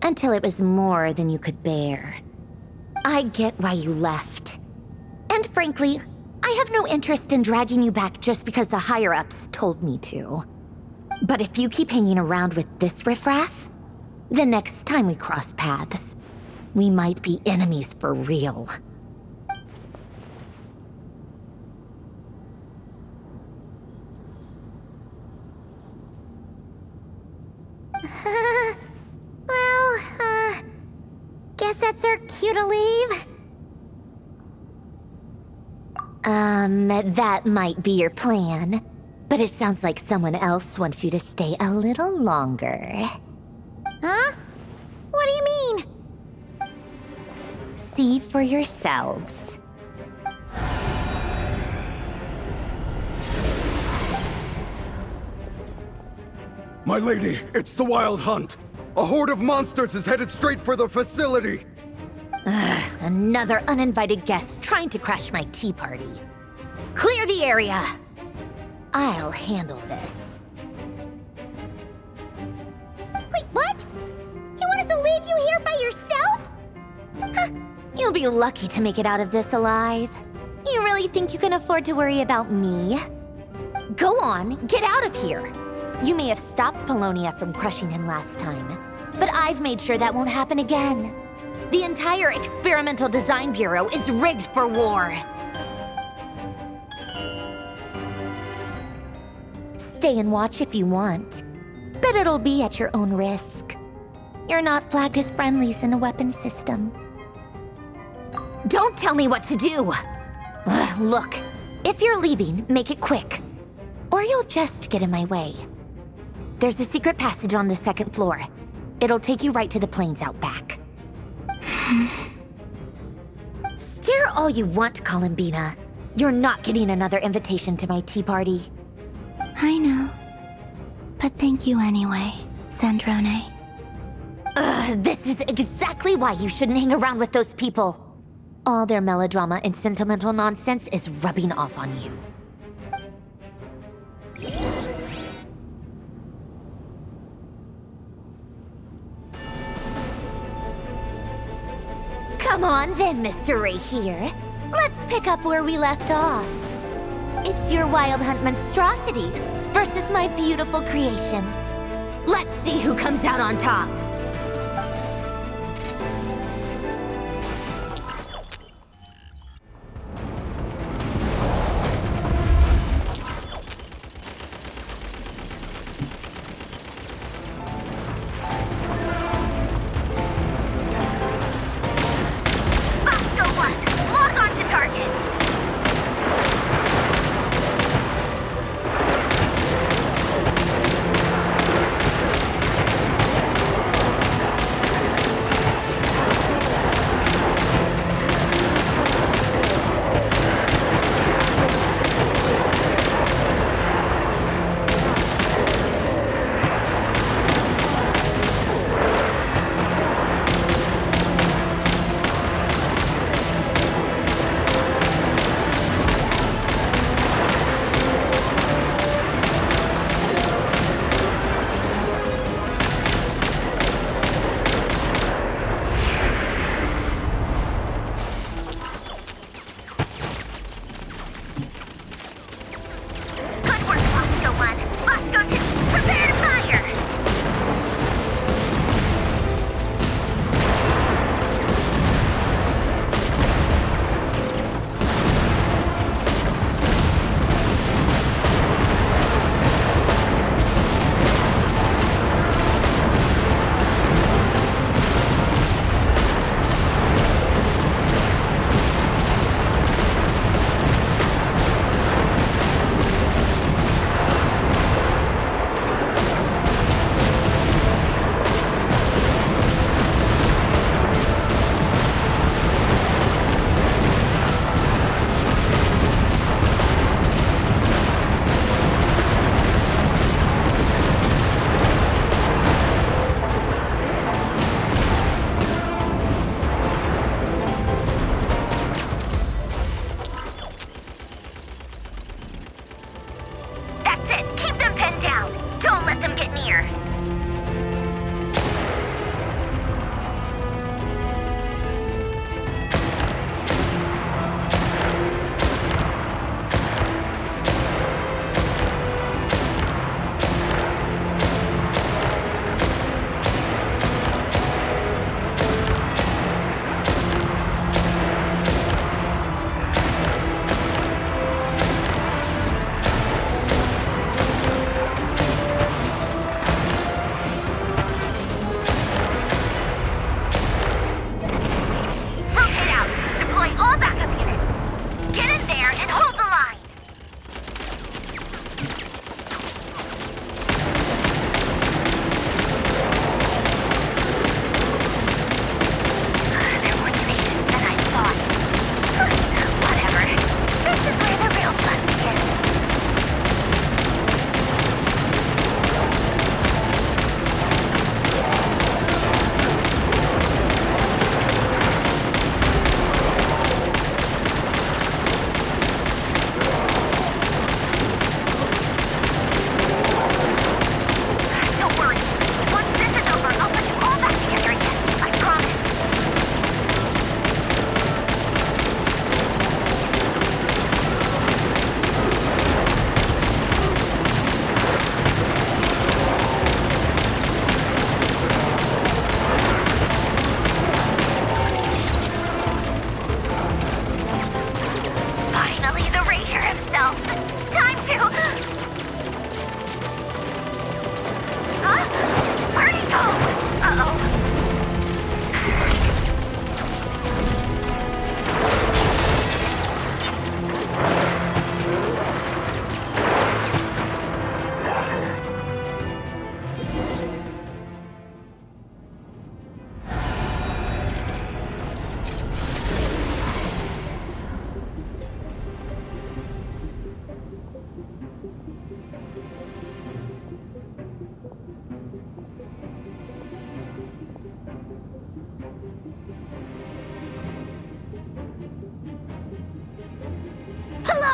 until it was more than you could bear. I get why you left. And frankly, I have no interest in dragging you back just because the higher-ups told me to. But if you keep hanging around with this riffraff, the next time we cross paths, we might be enemies for real. Guess that's our cue to leave. That might be your plan. But it sounds like someone else wants you to stay a little longer. Huh? What do you mean? See for yourselves. My lady, it's the Wild Hunt. A horde of monsters is headed straight for the facility. Ugh, another uninvited guest trying to crash my tea party. Clear the area. I'll handle this. Wait, what? You want us to leave you here by yourself? Huh, you'll be lucky to make it out of this alive. You really really think you can afford to worry about me? Go on, get out of here. You may have stopped Polonia from crushing him last time, but I've made sure that won't happen again. The entire Experimental Design Bureau is rigged for war. Stay and watch if you want, but it'll be at your own risk. You're not flagged as friendlies in a weapon system. Don't tell me what to do! Ugh, look, if you're leaving, make it quick. Or you'll just get in my way. There's a secret passage on the second floor. It'll take you right to the plains out back. Stare all you want, Columbina. You're not getting another invitation to my tea party. I know. But thank you anyway, Sandrone. Ugh, this is exactly why you shouldn't hang around with those people. All their melodrama and sentimental nonsense is rubbing off on you. Come on then, Mr. Ray here. Let's pick up where we left off. It's your Wild Hunt monstrosities versus my beautiful creations. Let's see who comes out on top.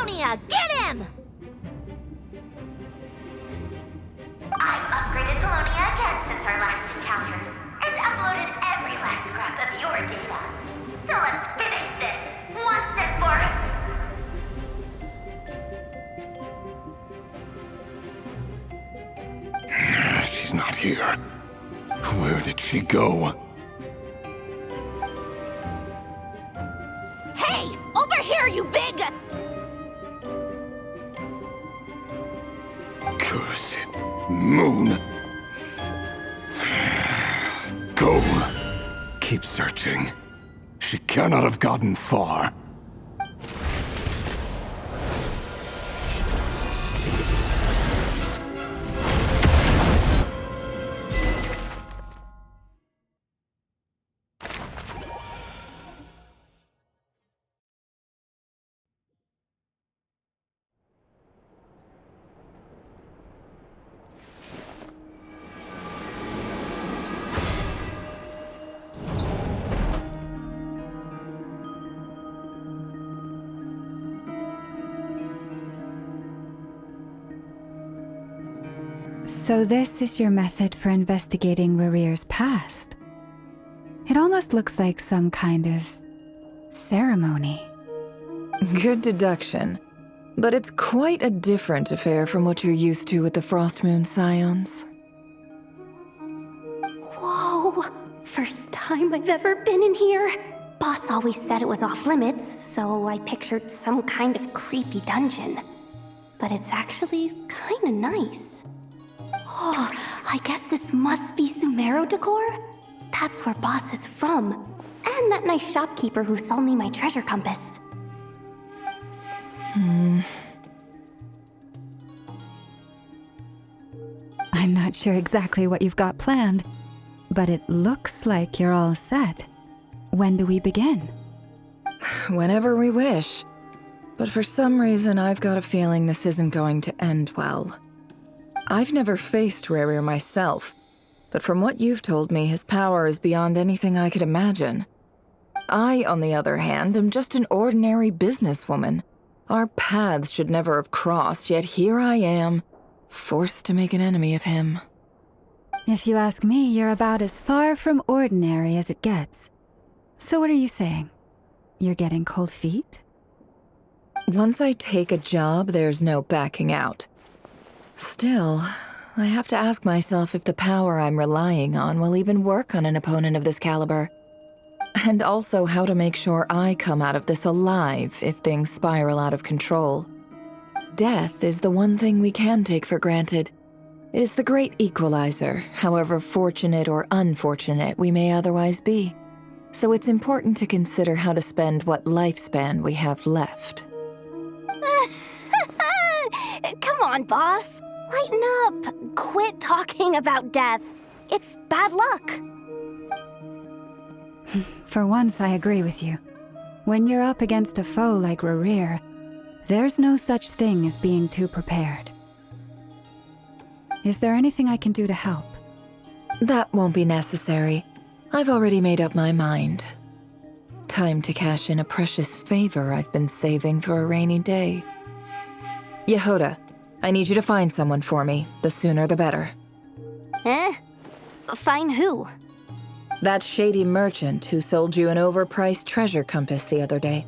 Telonia, get him! I've upgraded Telonia again since our last encounter, and uploaded every last scrap of your data. So let's finish this, once and for all. She's not here. Where did she go? Hey, over here, you big... Cursed moon. Go. Keep searching. She cannot have gotten far. So this is your method for investigating Rarir's past. It almost looks like some kind of ceremony. Good deduction. But it's quite a different affair from what you're used to with the Frost Moon Scions. Whoa! First time I've ever been in here. Boss always said it was off limits, so I pictured some kind of creepy dungeon. But it's actually kinda nice. Oh, I guess this must be Sumero decor? That's where Boss is from. And that nice shopkeeper who sold me my treasure compass. I'm not sure exactly what you've got planned, but it looks like you're all set. When do we begin? Whenever we wish. But for some reason, I've got a feeling this isn't going to end well. I've never faced Rarir myself, but from what you've told me, his power is beyond anything I could imagine. I, on the other hand, am just an ordinary businesswoman. Our paths should never have crossed, yet here I am, forced to make an enemy of him. If you ask me, you're about as far from ordinary as it gets. So what are you saying? You're getting cold feet? Once I take a job, there's no backing out. Still, I have to ask myself if the power I'm relying on will even work on an opponent of this caliber. And also how to make sure I come out of this alive if things spiral out of control. Death is the one thing we can take for granted. It is the great equalizer, however fortunate or unfortunate we may otherwise be. So it's important to consider how to spend what lifespan we have left. Come on, boss. Lighten up. Quit talking about death. It's bad luck. For once, I agree with you. When you're up against a foe like Rarir, there's no such thing as being too prepared. Is there anything I can do to help? That won't be necessary. I've already made up my mind. Time to cash in a precious favor I've been saving for a rainy day. Yehoda, I need you to find someone for me. The sooner the better. Find who? That shady merchant who sold you an overpriced treasure compass the other day.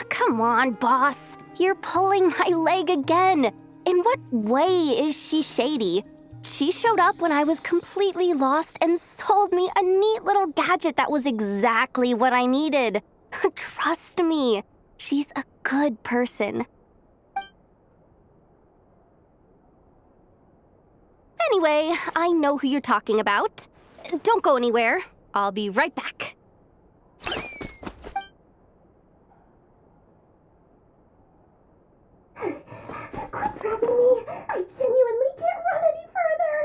Come on, boss. You're pulling my leg again. In what way is she shady? She showed up when I was completely lost and sold me a neat little gadget that was exactly what I needed. Trust me, she's a good person. Anyway, I know who you're talking about. Don't go anywhere. I'll be right back. Quit dragging me. I genuinely can't run any further.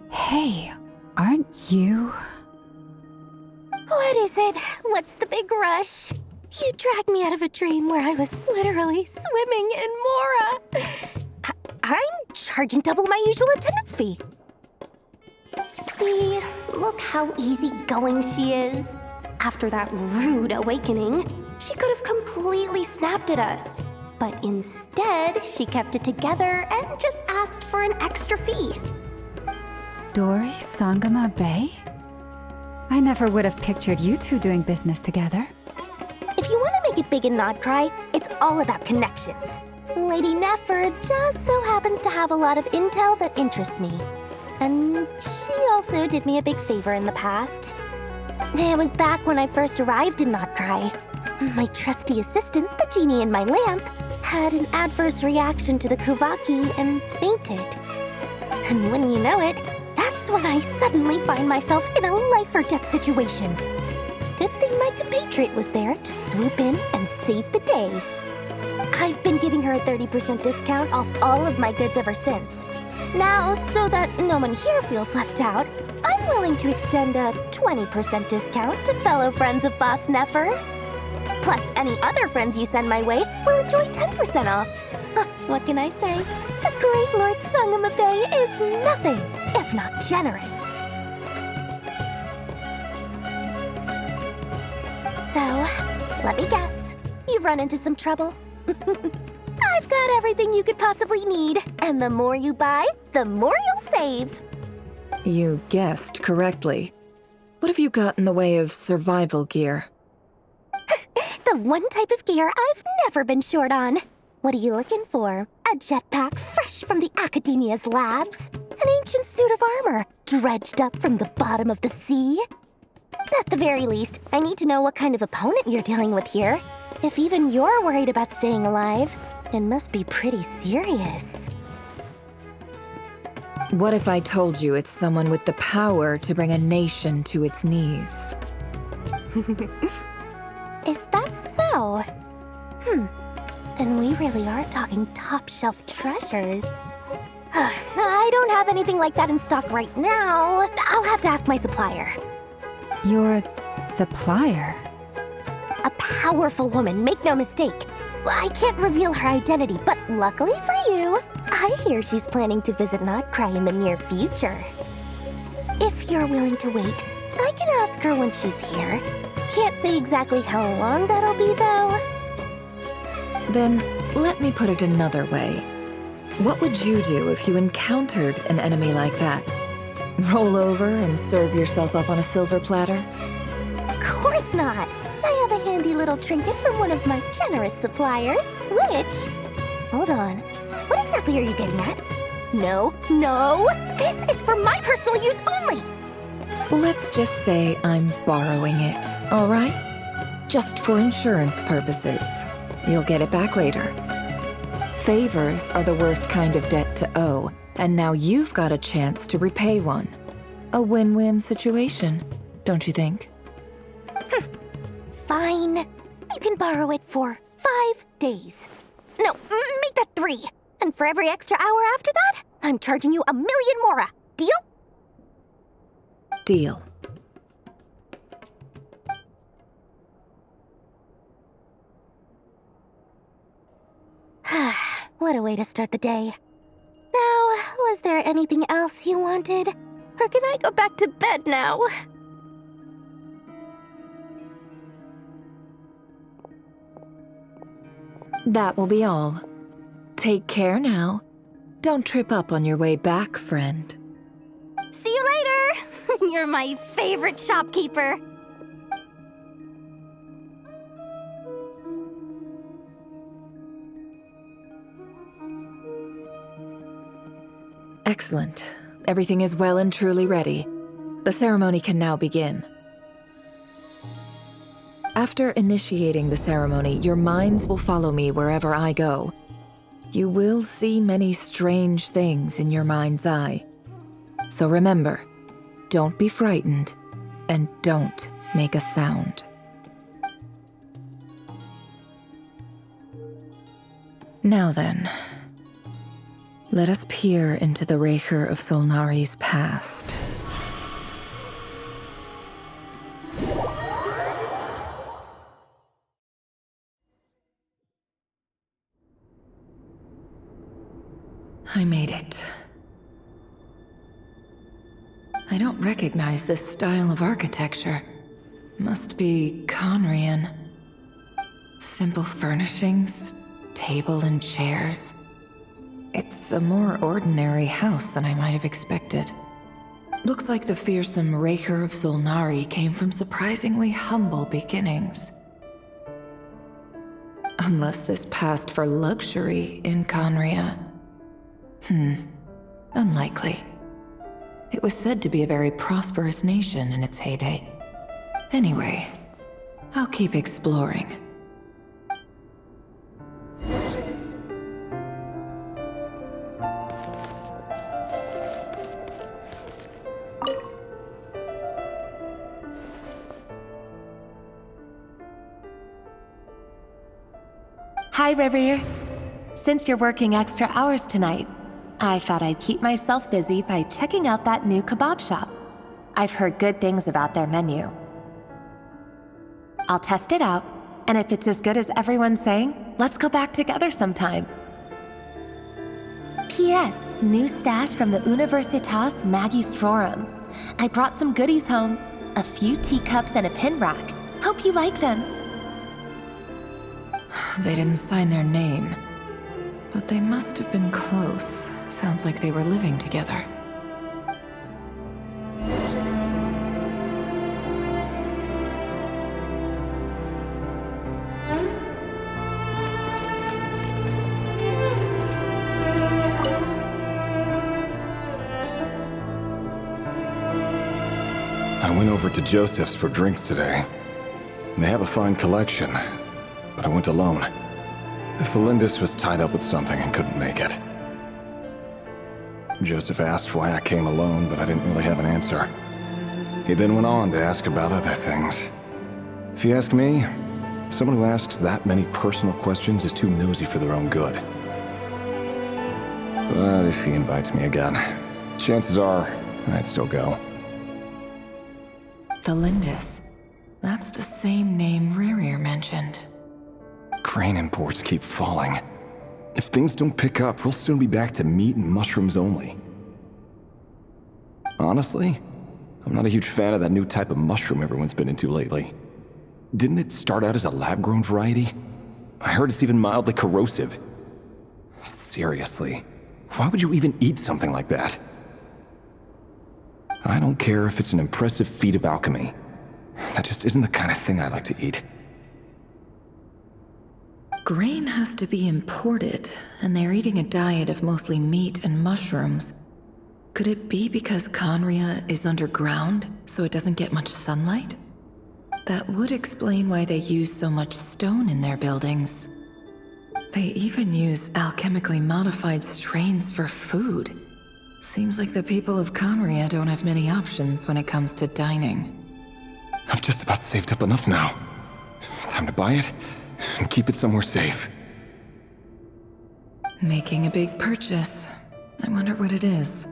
Hey, aren't you? What is it? What's the big rush? You dragged me out of a dream where I was literally swimming in Mora. I'm charging double my usual attendance fee. See, look how easygoing she is. After that rude awakening, she could have completely snapped at us. But instead, she kept it together and just asked for an extra fee. Dori Sangama Bay? I never would have pictured you two doing business together. If you want to make it big in nodkrai, it's all about connections. Lady Nefer just so happens to have a lot of intel that interests me. And she also did me a big favor in the past. It was back when I first arrived in nodkrai. My trusty assistant, the genie in my lamp, had an adverse reaction to the Kuvaki and fainted. And when you know it, that's when I suddenly find myself in a life-or-death situation. Good thing my compatriot was there to swoop in and save the day. I've been giving her a 30% discount off all of my goods ever since. Now, so that no one here feels left out, I'm willing to extend a 20% discount to fellow friends of Boss Nefer. Plus, any other friends you send my way will enjoy 10% off. What can I say? The great Lord Sangama Bay is nothing if not generous. So, let me guess. You've run into some trouble? I've got everything you could possibly need, and the more you buy, the more you'll save. You guessed correctly. What have you got in the way of survival gear? The one type of gear I've never been short on. What are you looking for? A jetpack fresh from the Academia's labs? An ancient suit of armor dredged up from the bottom of the sea? At the very least, I need to know what kind of opponent you're dealing with here. If even you're worried about staying alive, it must be pretty serious. What if I told you it's someone with the power to bring a nation to its knees? Is that so? Then we really are talking top-shelf treasures. I don't have anything like that in stock right now. I'll have to ask my supplier. Your supplier? A powerful woman, make no mistake. I can't reveal her identity, but luckily for you, I hear she's planning to visit nodkrai in the near future. If you're willing to wait, I can ask her when she's here. Can't say exactly how long that'll be, though. Then, let me put it another way. What would you do if you encountered an enemy like that? Roll over and serve yourself up on a silver platter? Of course not! I have a handy little trinket from one of my generous suppliers, which... Hold on. What exactly are you getting at? No, no! This is for my personal use only! Let's just say I'm borrowing it, all right? Just for insurance purposes. You'll get it back later. Favors are the worst kind of debt to owe, and now you've got a chance to repay one. A win-win situation, don't you think? Fine. You can borrow it for 5 days. No, make that 3. And for every extra hour after that, I'm charging you 1,000,000 mora. Deal? Deal. What a way to start the day. Now, was there anything else you wanted? Or can I go back to bed now? That will be all. Take care now. Don't trip up on your way back, friend. See you later! You're my favorite shopkeeper. Excellent. Everything is well and truly ready. The ceremony can now begin. After initiating the ceremony, your minds will follow me wherever I go. You will see many strange things in your mind's eye. So remember, don't be frightened, and don't make a sound. Now then, let us peer into the Raker of Solnari's past. I made it. I don't recognize this style of architecture. Must be Conrian. Simple furnishings, table and chairs. It's a more ordinary house than I might have expected. Looks like the fearsome Raker of Solnari came from surprisingly humble beginnings. Unless this passed for luxury in Conria. Unlikely. It was said to be a very prosperous nation in its heyday. Anyway, I'll keep exploring. Hi, River. Since you're working extra hours tonight, I thought I'd keep myself busy by checking out that new kebab shop. I've heard good things about their menu. I'll test it out, and if it's as good as everyone's saying, let's go back together sometime. P.S. New stash from the Universitas Magistrorum. I brought some goodies home. A few teacups and a pin rack. Hope you like them. They didn't sign their name, but they must have been close. Sounds like they were living together. I went over to Joseph's for drinks today. They have a fine collection, but I went alone. Thelindis was tied up with something and couldn't make it. Joseph asked why I came alone, but I didn't really have an answer. He then went on to ask about other things. If you ask me, someone who asks that many personal questions is too nosy for their own good. But if he invites me again, chances are I'd still go. Thelindis. That's the same name Rerir mentioned. Crane imports keep falling. If things don't pick up, we'll soon be back to meat and mushrooms only. Honestly, I'm not a huge fan of that new type of mushroom everyone's been into lately. Didn't it start out as a lab-grown variety? I heard it's even mildly corrosive. Seriously, why would you even eat something like that? I don't care if it's an impressive feat of alchemy. That just isn't the kind of thing I like to eat. Grain has to be imported, and they're eating a diet of mostly meat and mushrooms. Could it be because Conria is underground, so it doesn't get much sunlight? That would explain why they use so much stone in their buildings. They even use alchemically modified strains for food. Seems like the people of Conria don't have many options when it comes to dining. I've just about saved up enough now. Time to buy it and keep it somewhere safe. Making a big purchase. I wonder what it is.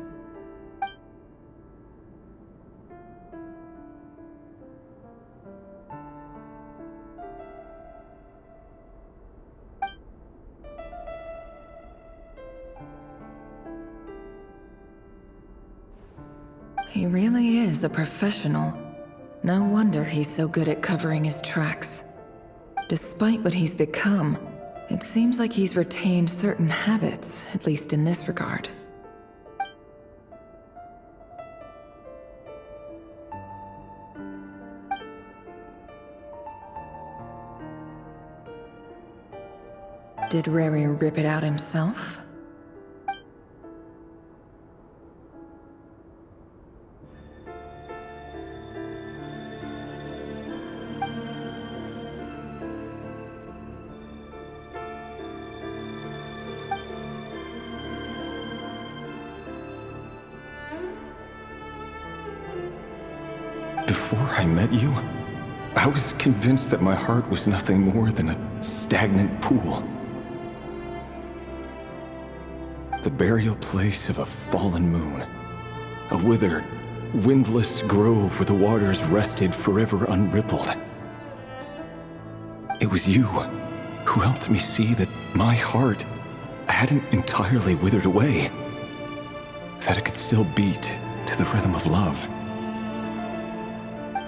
He really is a professional. No wonder he's so good at covering his tracks. Despite what he's become, it seems like he's retained certain habits, at least in this regard. Did Rerir rip it out himself? Before I met you, I was convinced that my heart was nothing more than a stagnant pool. The burial place of a fallen moon. A withered, windless grove where the waters rested forever unrippled. It was you who helped me see that my heart hadn't entirely withered away. That it could still beat to the rhythm of love.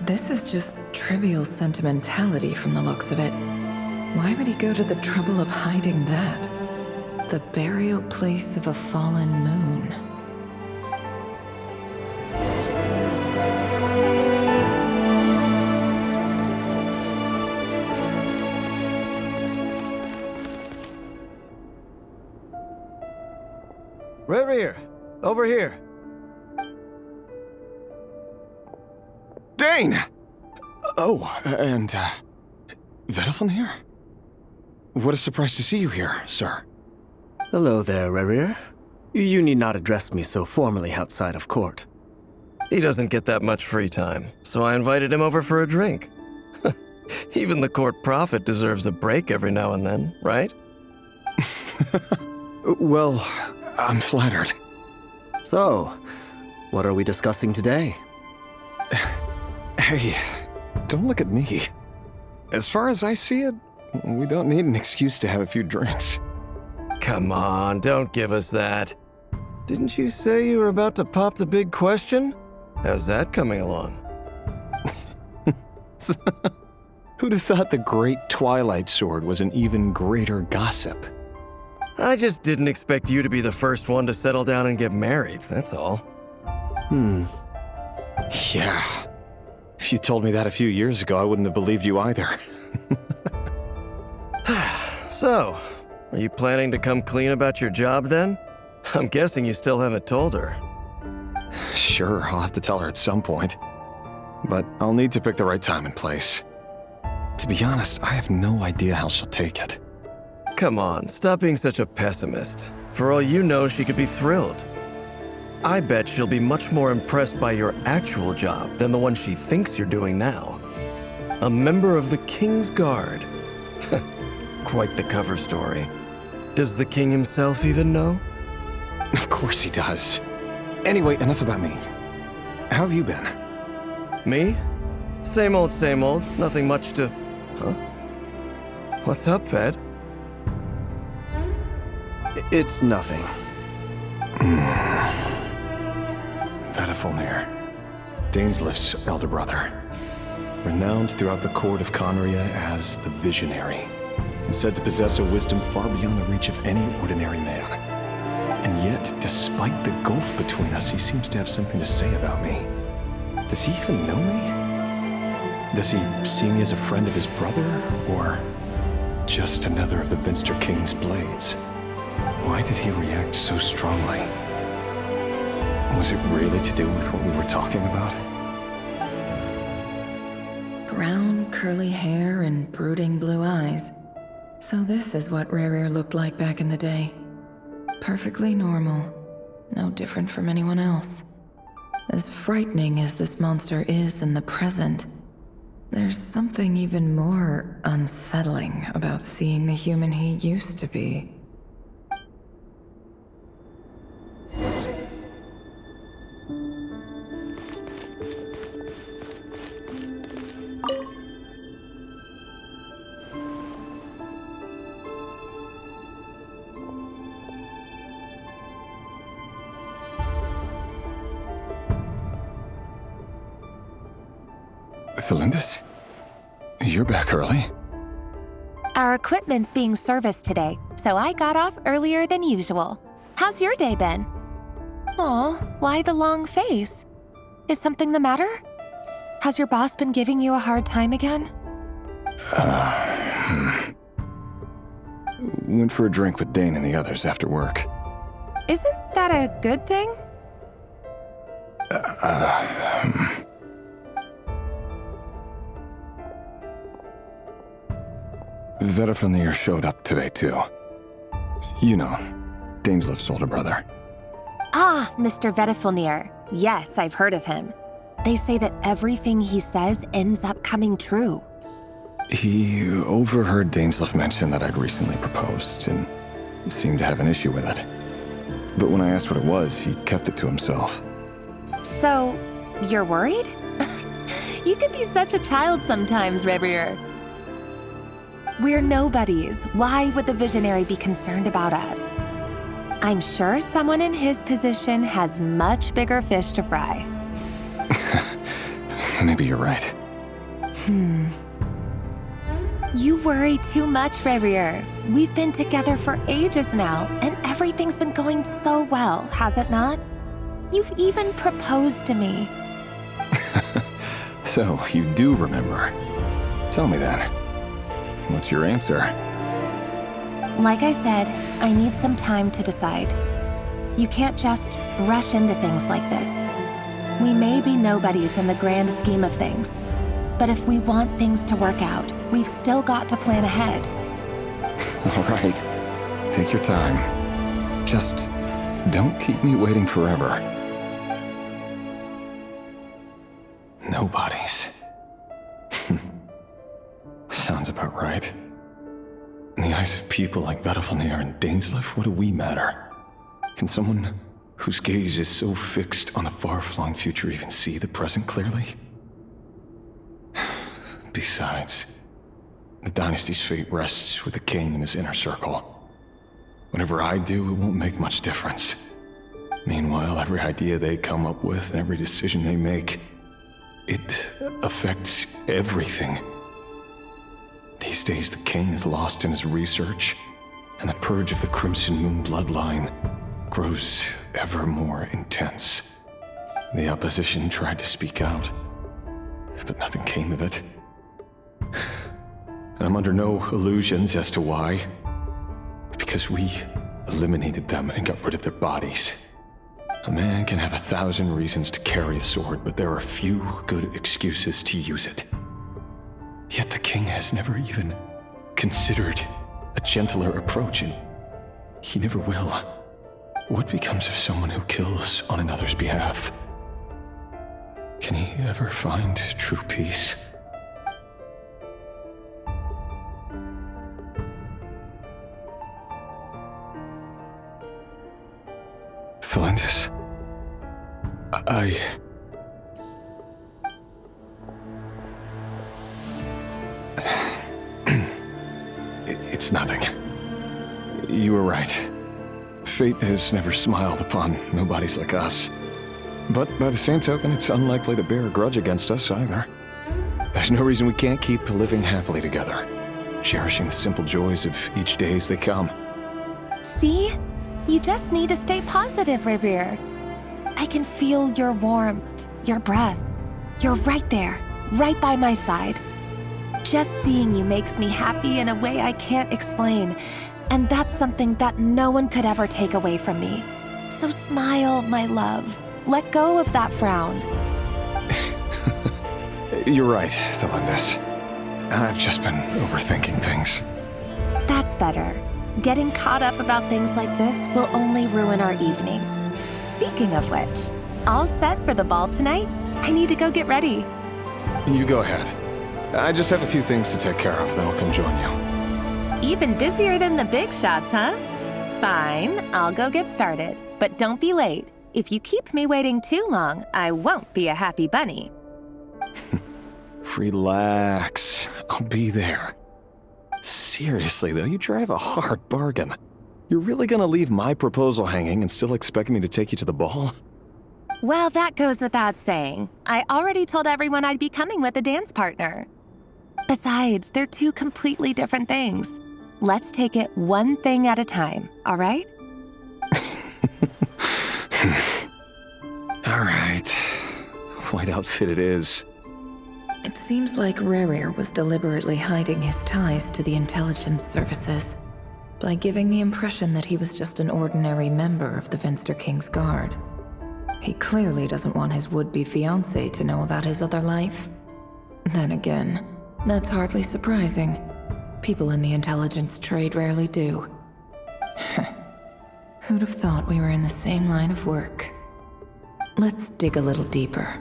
This is just trivial sentimentality from the looks of it. Why would he go to the trouble of hiding that? The burial place of a fallen moon. Reverie, over here. Dane! Oh, and, Vediflin here? What a surprise to see you here, sir. Hello there, Reverie. You need not address me so formally outside of court. He doesn't get that much free time, so I invited him over for a drink. Even the court prophet deserves a break every now and then, right? Well, I'm flattered. So, what are we discussing today? Hey, don't look at me. As far as I see it, we don't need an excuse to have a few drinks. Come on, don't give us that. Didn't you say you were about to pop the big question? How's that coming along? Who'd have thought the great Twilight Sword was an even greater gossip? I just didn't expect you to be the first one to settle down and get married, that's all. Yeah. If you told me that a few years ago, I wouldn't have believed you either. So, are you planning to come clean about your job then? I'm guessing you still haven't told her. Sure, I'll have to tell her at some point. But I'll need to pick the right time and place. To be honest, I have no idea how she'll take it. Come on, stop being such a pessimist. For all you know, she could be thrilled. I bet she'll be much more impressed by your actual job than the one she thinks you're doing now. A member of the King's Guard. Quite the cover story. Does the king himself even know? Of course he does. Anyway, enough about me. How have you been? Me? Same old, nothing much to... Huh? What's up, Ved? It's nothing. Vediflin, Dainsleif's elder brother. Renowned throughout the court of Conria as the Visionary, and said to possess a wisdom far beyond the reach of any ordinary man. And yet, despite the gulf between us, he seems to have something to say about me. Does he even know me? Does he see me as a friend of his brother, or just another of the Vinster King's blades? Why did he react so strongly? Was it really to do with what we were talking about? Brown, curly hair and brooding blue eyes. So this is what Rerir looked like back in the day. Perfectly normal. No different from anyone else. As frightening as this monster is in the present, there's something even more unsettling about seeing the human he used to be. Felindis? You're back early. Our equipment's being serviced today, so I got off earlier than usual. How's your day been? Aw, why the long face? Is something the matter? Has your boss been giving you a hard time again? Went for a drink with Dane and the others after work. Isn't that a good thing? Vediflin showed up today, too. You know, Dainsleif's older brother. Ah, Mr. Vediflin. Yes, I've heard of him. They say that everything he says ends up coming true. He overheard Dainsleif mention that I'd recently proposed, and seemed to have an issue with it. But when I asked what it was, he kept it to himself. So, you're worried? You can be such a child sometimes, Reverie. We're nobodies. Why would the Visionary be concerned about us? I'm sure someone in his position has much bigger fish to fry. Maybe you're right. You worry too much, Rerir. We've been together for ages now, and everything's been going so well, has it not? You've even proposed to me. So, you do remember. Tell me then. What's your answer? Like I said, I need some time to decide. You can't just rush into things like this. We may be nobodies in the grand scheme of things, but if we want things to work out, we've still got to plan ahead. All right. Take your time. Just don't keep me waiting forever. Nobodies. Sounds about right. In the eyes of people like Battlefnir and Dainsleif, what do we matter? Can someone whose gaze is so fixed on a far-flung future even see the present clearly? Besides, the dynasty's fate rests with the king and his inner circle. Whatever I do, it won't make much difference. Meanwhile, every idea they come up with and every decision they make, it affects everything. These days, the king is lost in his research, and the purge of the Crimson Moon bloodline grows ever more intense. The opposition tried to speak out, but nothing came of it. And I'm under no illusions as to why. Because we eliminated them and got rid of their bodies. A man can have 1,000 reasons to carry a sword, but there are few good excuses to use it. Yet the king has never even considered a gentler approach, and he never will. What becomes of someone who kills on another's behalf? Can he ever find true peace? Thelindis, It's nothing. You were right. Fate has never smiled upon nobodies like us. But by the same token, it's unlikely to bear a grudge against us either. There's no reason we can't keep living happily together, cherishing the simple joys of each day as they come. See? You just need to stay positive, Rerir. I can feel your warmth, your breath. You're right there, right by my side. Just seeing you makes me happy in a way I can't explain, and that's something that no one could ever take away from me. So smile, my love. Let go of that frown. You're right, Thelindis. I've just been overthinking things. That's better. Getting caught up about things like this will only ruin our evening. Speaking of which, all set for the ball tonight? I need to go get ready. You go ahead. I just have a few things to take care of, then I'll come join you. Even busier than the big shots, huh? Fine, I'll go get started. But don't be late. If you keep me waiting too long, I won't be a happy bunny. Relax. I'll be there. Seriously, though, you drive a hard bargain. You're really gonna leave my proposal hanging and still expect me to take you to the ball? Well, that goes without saying. I already told everyone I'd be coming with a dance partner. Besides, they're two completely different things. Let's take it one thing at a time, all right? All right. White outfit it is. It seems like Rerir was deliberately hiding his ties to the intelligence services by giving the impression that he was just an ordinary member of the Venster King's Guard. He clearly doesn't want his would-be fiancée to know about his other life. Then again, that's hardly surprising. People in the intelligence trade rarely do. Who'd have thought we were in the same line of work? Let's dig a little deeper.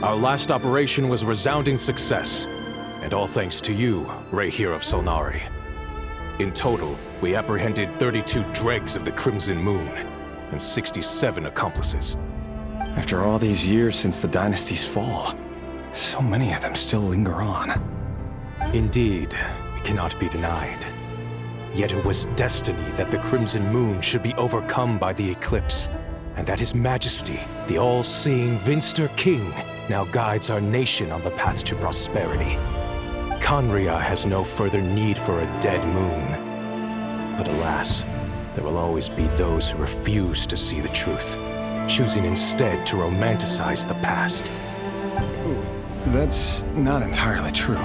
Our last operation was a resounding success, and all thanks to you, Rahere of Solnari. In total, we apprehended 32 dregs of the Crimson Moon, and 67 accomplices. After all these years since the dynasty's fall, so many of them still linger on. Indeed, it cannot be denied. Yet it was destiny that the Crimson Moon should be overcome by the eclipse, and that His Majesty, the all-seeing Vinster King, now guides our nation on the path to prosperity. Conria has no further need for a dead moon. But alas, there will always be those who refuse to see the truth, choosing instead to romanticize the past. That's not entirely true.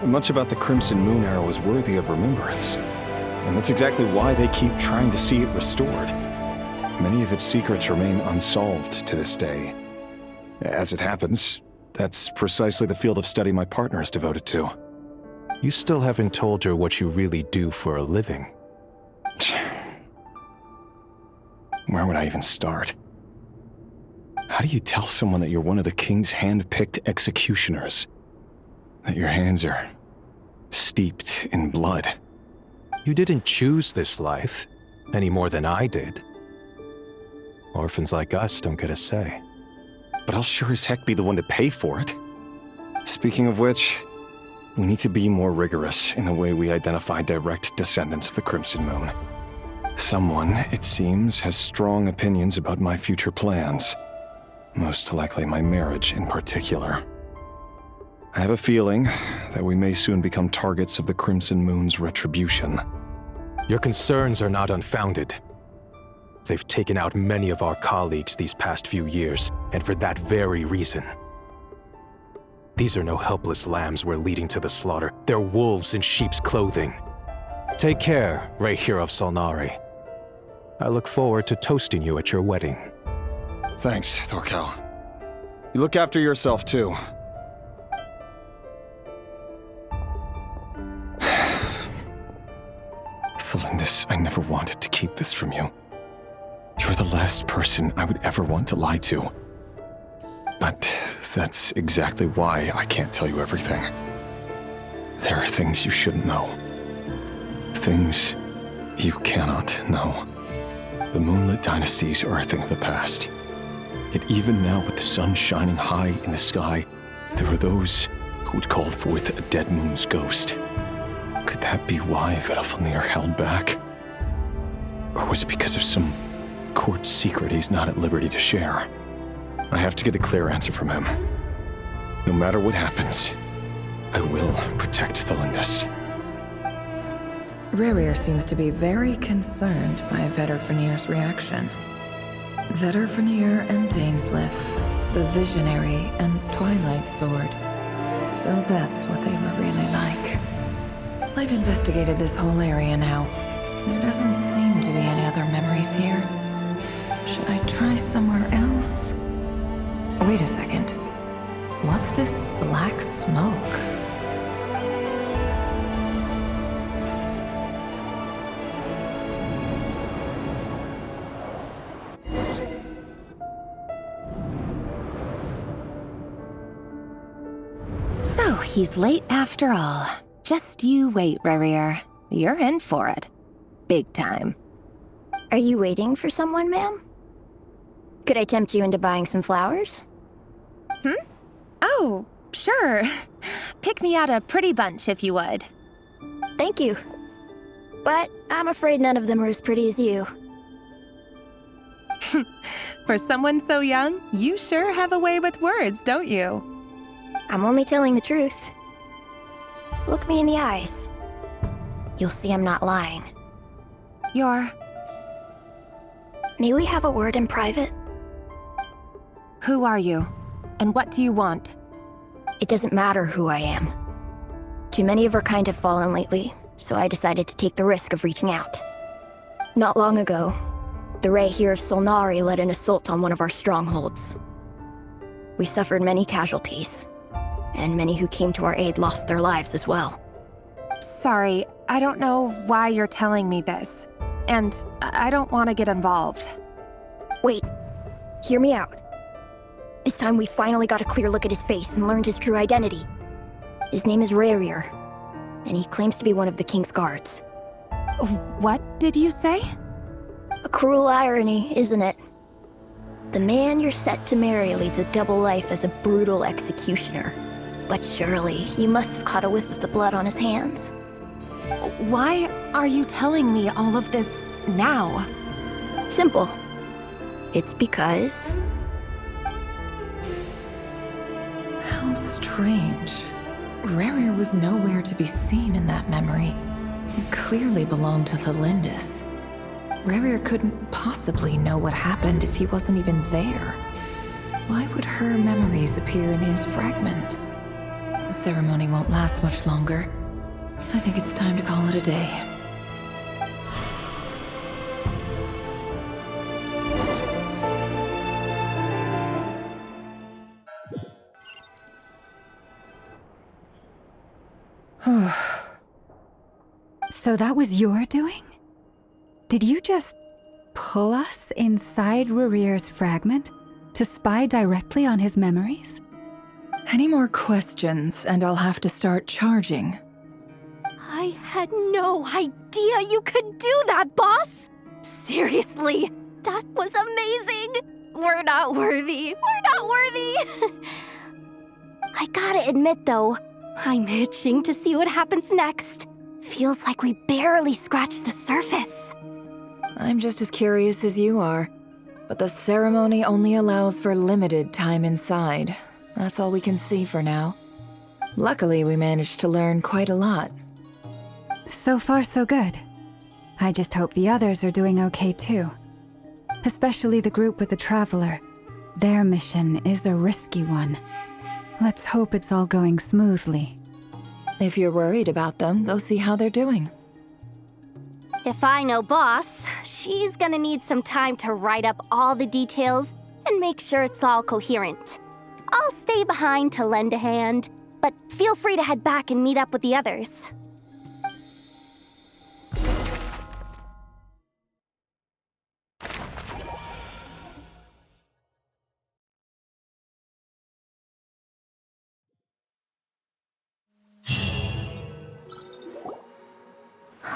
Much about the Crimson Moon era was worthy of remembrance, and that's exactly why they keep trying to see it restored. Many of its secrets remain unsolved to this day. As it happens, that's precisely the field of study my partner is devoted to. You still haven't told her what you really do for a living. Where would I even start? How do you tell someone that you're one of the king's hand-picked executioners? That your hands are steeped in blood? You didn't choose this life, any more than I did. Orphans like us don't get a say. But I'll sure as heck be the one to pay for it. Speaking of which, we need to be more rigorous in the way we identify direct descendants of the Crimson Moon. Someone, it seems, has strong opinions about my future plans. Most likely my marriage in particular. I have a feeling that we may soon become targets of the Crimson Moon's retribution. Your concerns are not unfounded. They've taken out many of our colleagues these past few years, and for that very reason. These are no helpless lambs we're leading to the slaughter. They're wolves in sheep's clothing. Take care, Rahere of Solnari. I look forward to toasting you at your wedding. Thanks, Thorkel. You look after yourself, too. Thelindis, I never wanted to keep this from you. You're the last person I would ever want to lie to. But that's exactly why I can't tell you everything. There are things you shouldn't know. Things you cannot know. The moonlit dynasties are a thing of the past. Yet even now, with the sun shining high in the sky, there are those who would call forth a dead moon's ghost. Could that be why Vedalfnir held back? Or was it because of some court secret he's not at liberty to share? I have to get a clear answer from him. No matter what happens, I will protect Thelindis. Rahere seems to be very concerned by Vedalfnir's reaction. Vedalfnir and Dainsleif, the Visionary and Twilight Sword. So that's what they were really like. I've investigated this whole area now. There doesn't seem to be any other memories here. Should I try somewhere else? Wait a second. What's this black smoke? So he's late after all. Just you wait, Rahere. You're in for it. Big time. Are you waiting for someone, ma'am? Could I tempt you into buying some flowers? Oh, sure. Pick me out a pretty bunch if you would. Thank you. But I'm afraid none of them are as pretty as you. For someone so young, you sure have a way with words, don't you? I'm only telling the truth. Look me in the eyes. You'll see I'm not lying. You're... May we have a word in private? Who are you? And what do you want? It doesn't matter who I am. Too many of our kind have fallen lately, so I decided to take the risk of reaching out. Not long ago, the Rahere of Solnari led an assault on one of our strongholds. We suffered many casualties, and many who came to our aid lost their lives as well. Sorry, I don't know why you're telling me this. And I don't want to get involved. Wait, hear me out. This time we finally got a clear look at his face and learned his true identity. His name is Rerir, and he claims to be one of the king's guards. What did you say? A cruel irony, isn't it? The man you're set to marry leads a double life as a brutal executioner. But surely, you must have caught a whiff of the blood on his hands. Why are you telling me all of this now? Simple. It's because... How strange. Rerir was nowhere to be seen in that memory. It clearly belonged to the Lindis. Rerir couldn't possibly know what happened if he wasn't even there. Why would her memories appear in his fragment? The ceremony won't last much longer. I think it's time to call it a day. So that was your doing? Did you just pull us inside Rerir's fragment to spy directly on his memories? Any more questions, and I'll have to start charging. I had no idea you could do that, boss! Seriously, that was amazing! We're not worthy. We're not worthy! I gotta admit, though, I'm itching to see what happens next. Feels like we barely scratched the surface. I'm just as curious as you are, but the ceremony only allows for limited time inside. That's all we can see for now. Luckily, we managed to learn quite a lot. So far, so good. I just hope the others are doing okay too. Especially the group with the Traveler. Their mission is a risky one. Let's hope it's all going smoothly. If you're worried about them, go see how they're doing. If I know boss, she's gonna need some time to write up all the details and make sure it's all coherent. I'll stay behind to lend a hand, but feel free to head back and meet up with the others.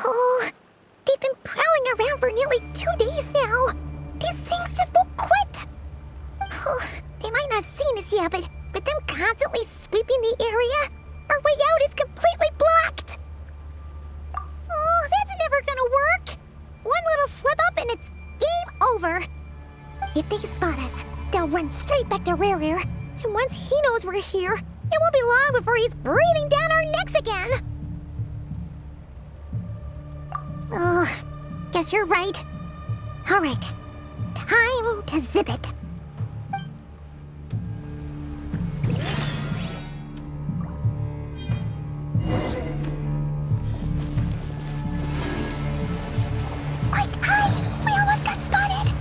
Oh, they've been prowling around for nearly 2 days now. These things just won't quit. Oh, they might not have seen us yet, but them constantly sweeping the area, our way out is completely blocked. Oh, that's never gonna work. One little slip up and it's game over. If they spot us, they'll run straight back to Rerir. And once he knows we're here, it won't be long before he's breathing down our necks again. Oh, guess you're right. All right, time to zip it. Quick, hide! We almost got spotted!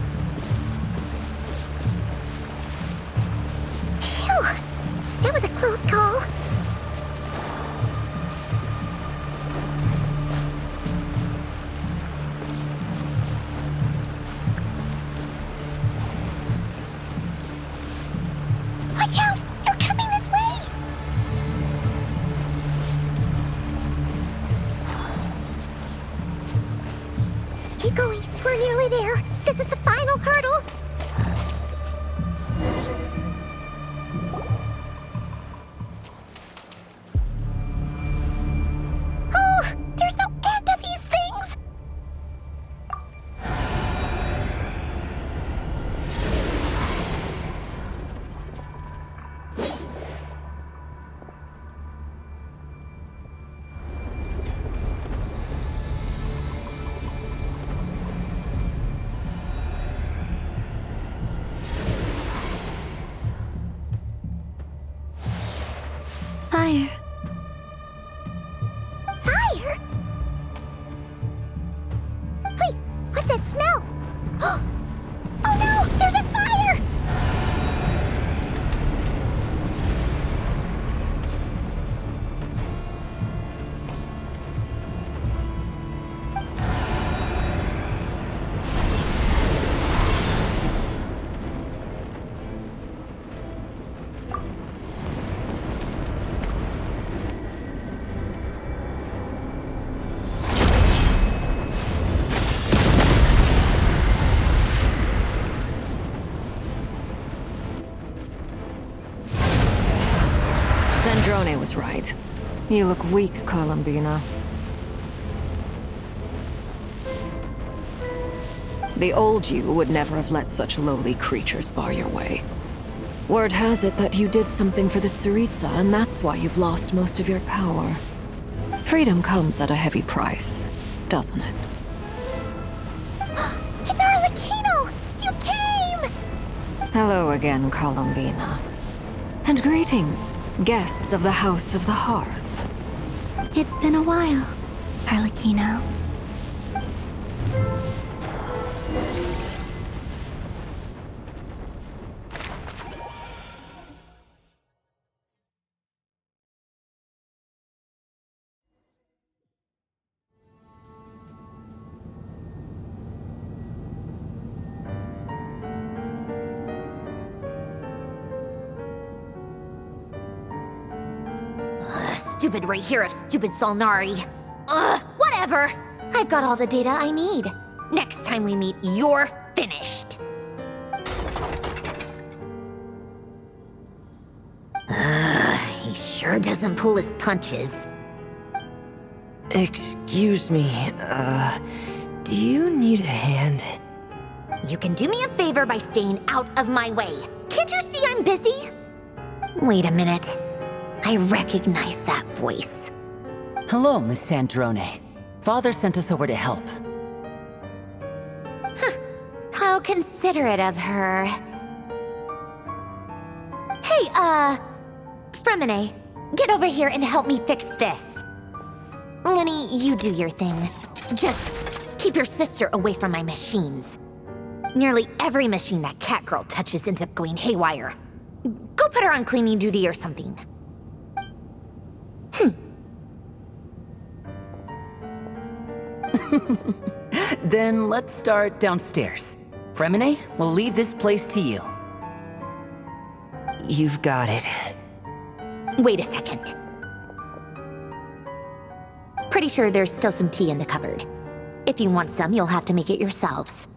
Phew, that was a close call. Watch out! They're coming this way! Keep going. We're nearly there. This is the final hurdle. Oh, they're so into these things! Fire. Fire? Wait, what's that smell? Oh no, there's a fire! Zandrone was right. You look weak, Columbina. The old you would never have let such lowly creatures bar your way. Word has it that you did something for the Tsaritsa, and that's why you've lost most of your power. Freedom comes at a heavy price, doesn't it? It's Arlecchino! You came! Hello again, Columbina. And greetings, guests of the House of the Hearth. It's been a while, Arlecchino. Stupid right here of stupid Solnari. Whatever. I've got all the data I need. Next time we meet, you're finished. He sure doesn't pull his punches. Excuse me, do you need a hand? You can do me a favor by staying out of my way. Can't you see I'm busy? Wait a minute. I recognize that voice. Hello, Miss Zandrone. Father sent us over to help. Huh. How considerate of her. Hey, Fremine, get over here and help me fix this. Lenny, you do your thing. Just keep your sister away from my machines. Nearly every machine that Catgirl touches ends up going haywire. Go put her on cleaning duty or something. Then let's start downstairs. Fremine, we'll leave this place to you. You've got it. Wait a second. Pretty sure there's still some tea in the cupboard. If you want some, you'll have to make it yourselves.